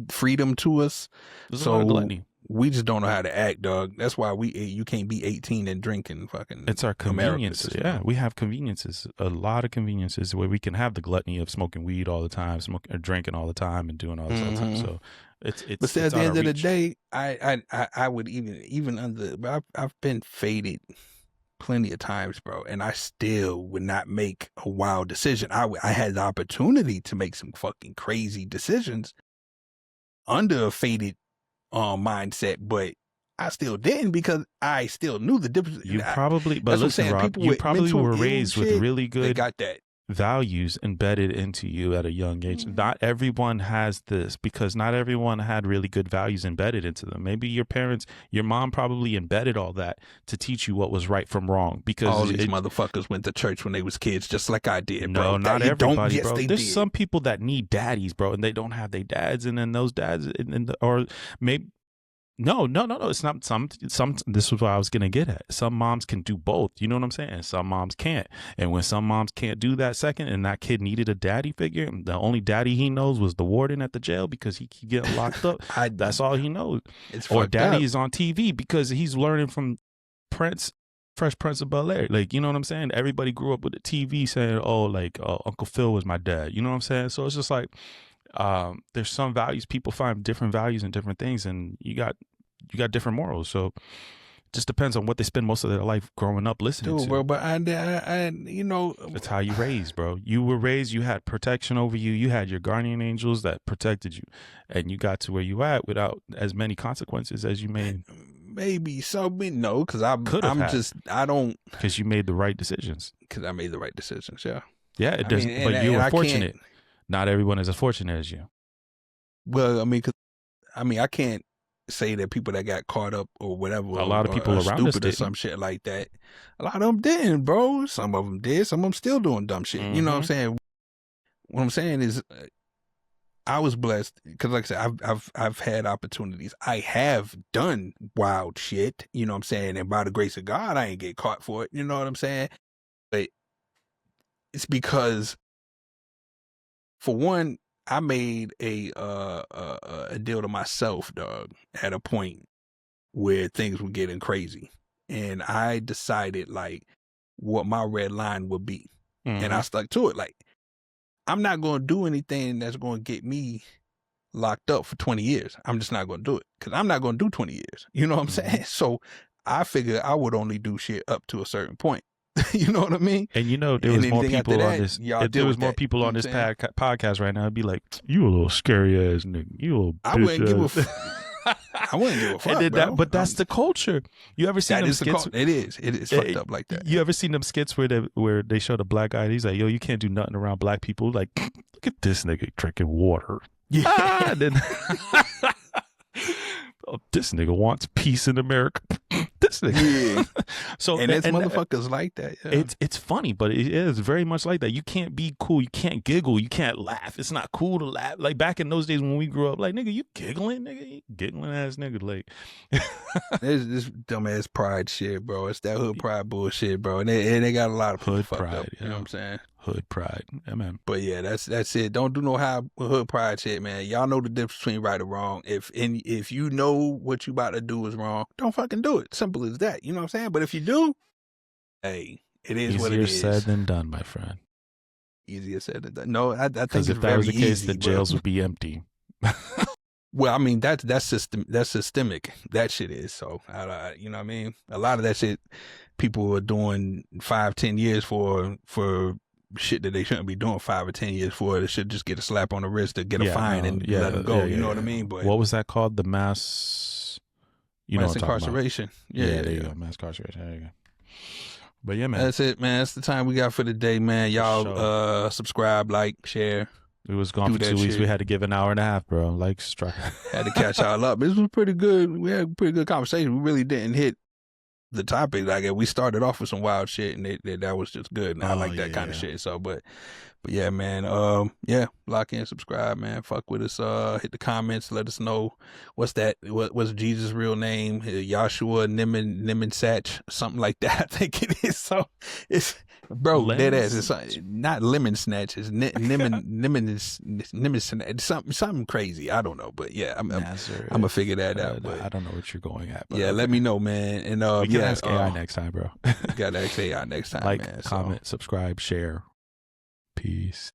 freedom to us. There's a lot of gluttony. We just don't know how to act, dog. That's why you can't be 18 and drinking fucking. It's our convenience. Yeah, we have conveniences, a lot of conveniences where we can have the gluttony of smoking weed all the time, drinking all the time, and doing all this all the time. So it's. But at the end of the day, I would I've been faded plenty of times, bro, and I still would not make a wild decision. I had the opportunity to make some fucking crazy decisions under a faded mindset, but I still didn't, because I still knew the difference. You probably, but listen, Rob, you probably were raised with really good. They got that. values embedded into you at a young age. Not everyone has this, because not everyone had really good values embedded into them. Maybe your parents, your mom probably embedded all that to teach you what was right from wrong, because all these motherfuckers went to church when they was kids, just like I did, bro. No, not everybody, yes, bro. they There's did. some people that need daddies, bro, and they don't have their dads, and then those dads, or maybe no. It's not some. This is what I was gonna get at. Some moms can do both. You know what I'm saying? And some moms can't. And when some moms can't do that second, and that kid needed a daddy figure, the only daddy he knows was the warden at the jail because he keep getting locked up. That's all he knows. Or daddy is on TV because he's learning from Fresh Prince of Bel-Air. Like, you know what I'm saying? Everybody grew up with the TV saying, "Oh, like Uncle Phil was my dad." You know what I'm saying? So it's just like, there's some values, people find different values in different things, and you got different morals. So it just depends on what they spend most of their life growing up listening to. Bro, but I you know, it's how you raised, bro. You were raised, you had protection over you. You had your guardian angels that protected you, and you got to where you at without as many consequences as you made. Maybe so, but no, because I don't, because you made the right decisions. Because I made the right decisions. Yeah, it does. But you were fortunate. Not everyone is as fortunate as you. Well, I can't say that people that got caught up or whatever, a lot of people around us did some shit like that. A lot of them didn't, bro. Some of them did. Some of them still doing dumb shit. You know what I'm saying? What I'm saying is, I was blessed because, like I said, I've had opportunities. I have done wild shit. You know what I'm saying? And by the grace of God, I ain't get caught for it. You know what I'm saying? But it's because, for one, I made a deal to myself, dog, at a point where things were getting crazy, and I decided like what my red line would be, and I stuck to it. Like, I'm not going to do anything that's going to get me locked up for 20 years. I'm just not going to do it because I'm not going to do 20 years. You know what I'm saying? So I figured I would only do shit up to a certain point. You know what I mean? And you know, there was more people on this. If there was more people on this podcast right now, it'd be like, "You a little scary ass nigga. You a little bitch." I wouldn't give a fuck. I wouldn't give a fuck, bro. But that's the culture. You ever seen them skits? It is fucked up like that. You ever seen them skits where they show the black guy? He's like, "Yo, you can't do nothing around black people." Like, look at this nigga drinking water. Yeah. Then, this nigga wants peace in America. This nigga. Yeah. So and it's motherfuckers like that. Yeah. It's funny, but it is very much like that. You can't be cool. You can't giggle. You can't laugh. It's not cool to laugh. Like back in those days when we grew up, like, nigga, you giggling, nigga, you giggling ass nigga. Like, this dumbass pride shit, bro. It's that hood pride bullshit, bro. And they got a lot of hood pride. Up, you know what I'm saying? Hood pride. Yeah, man. But yeah, that's it. Don't do no hood pride shit, man. Y'all know the difference between right or wrong. If you know what you about to do is wrong, don't fucking do it. Simple as that. You know what I'm saying? But if you do, hey, it is what it is. Easier said than done, my friend. Easier said than done. No, I think it's if that was the case, easy, the jails would be empty. Well, I mean, that's systemic. That shit is. So, you know what I mean? A lot of that shit people are doing 5-10 years for shit that they shouldn't be doing 5 or 10 years for. They should just get a slap on the wrist to get a fine and let them go. You know what I mean? But what was that called? The mass incarceration. Yeah, there you go. Mass incarceration. There you go. But yeah, man. That's it, man. That's the time we got for today, man. Y'all subscribe, like, share. We was gone for 2 weeks. We had to give an hour and a half, bro. Like, had to catch y'all up. This was pretty good. We had a pretty good conversation. We really didn't hit the topic. Like, we started off with some wild shit, and that was just good. And I like that kind of shit. So, but yeah, man. Lock in, subscribe, man. Fuck with us. Hit the comments. Let us know what's Jesus' real name? Yahshua Nimen Satch, something like that. I think it is. So it's. Bro, dead ass. It's not lemon snatch. It's Nimen snatch. Something crazy. I don't know, but yeah, I'm gonna figure that out. But I don't know what you're going at. But yeah, let me know, man. And we can ask AI next time, bro. Gotta ask AI next time. Like, man. comment, subscribe, share. Peace.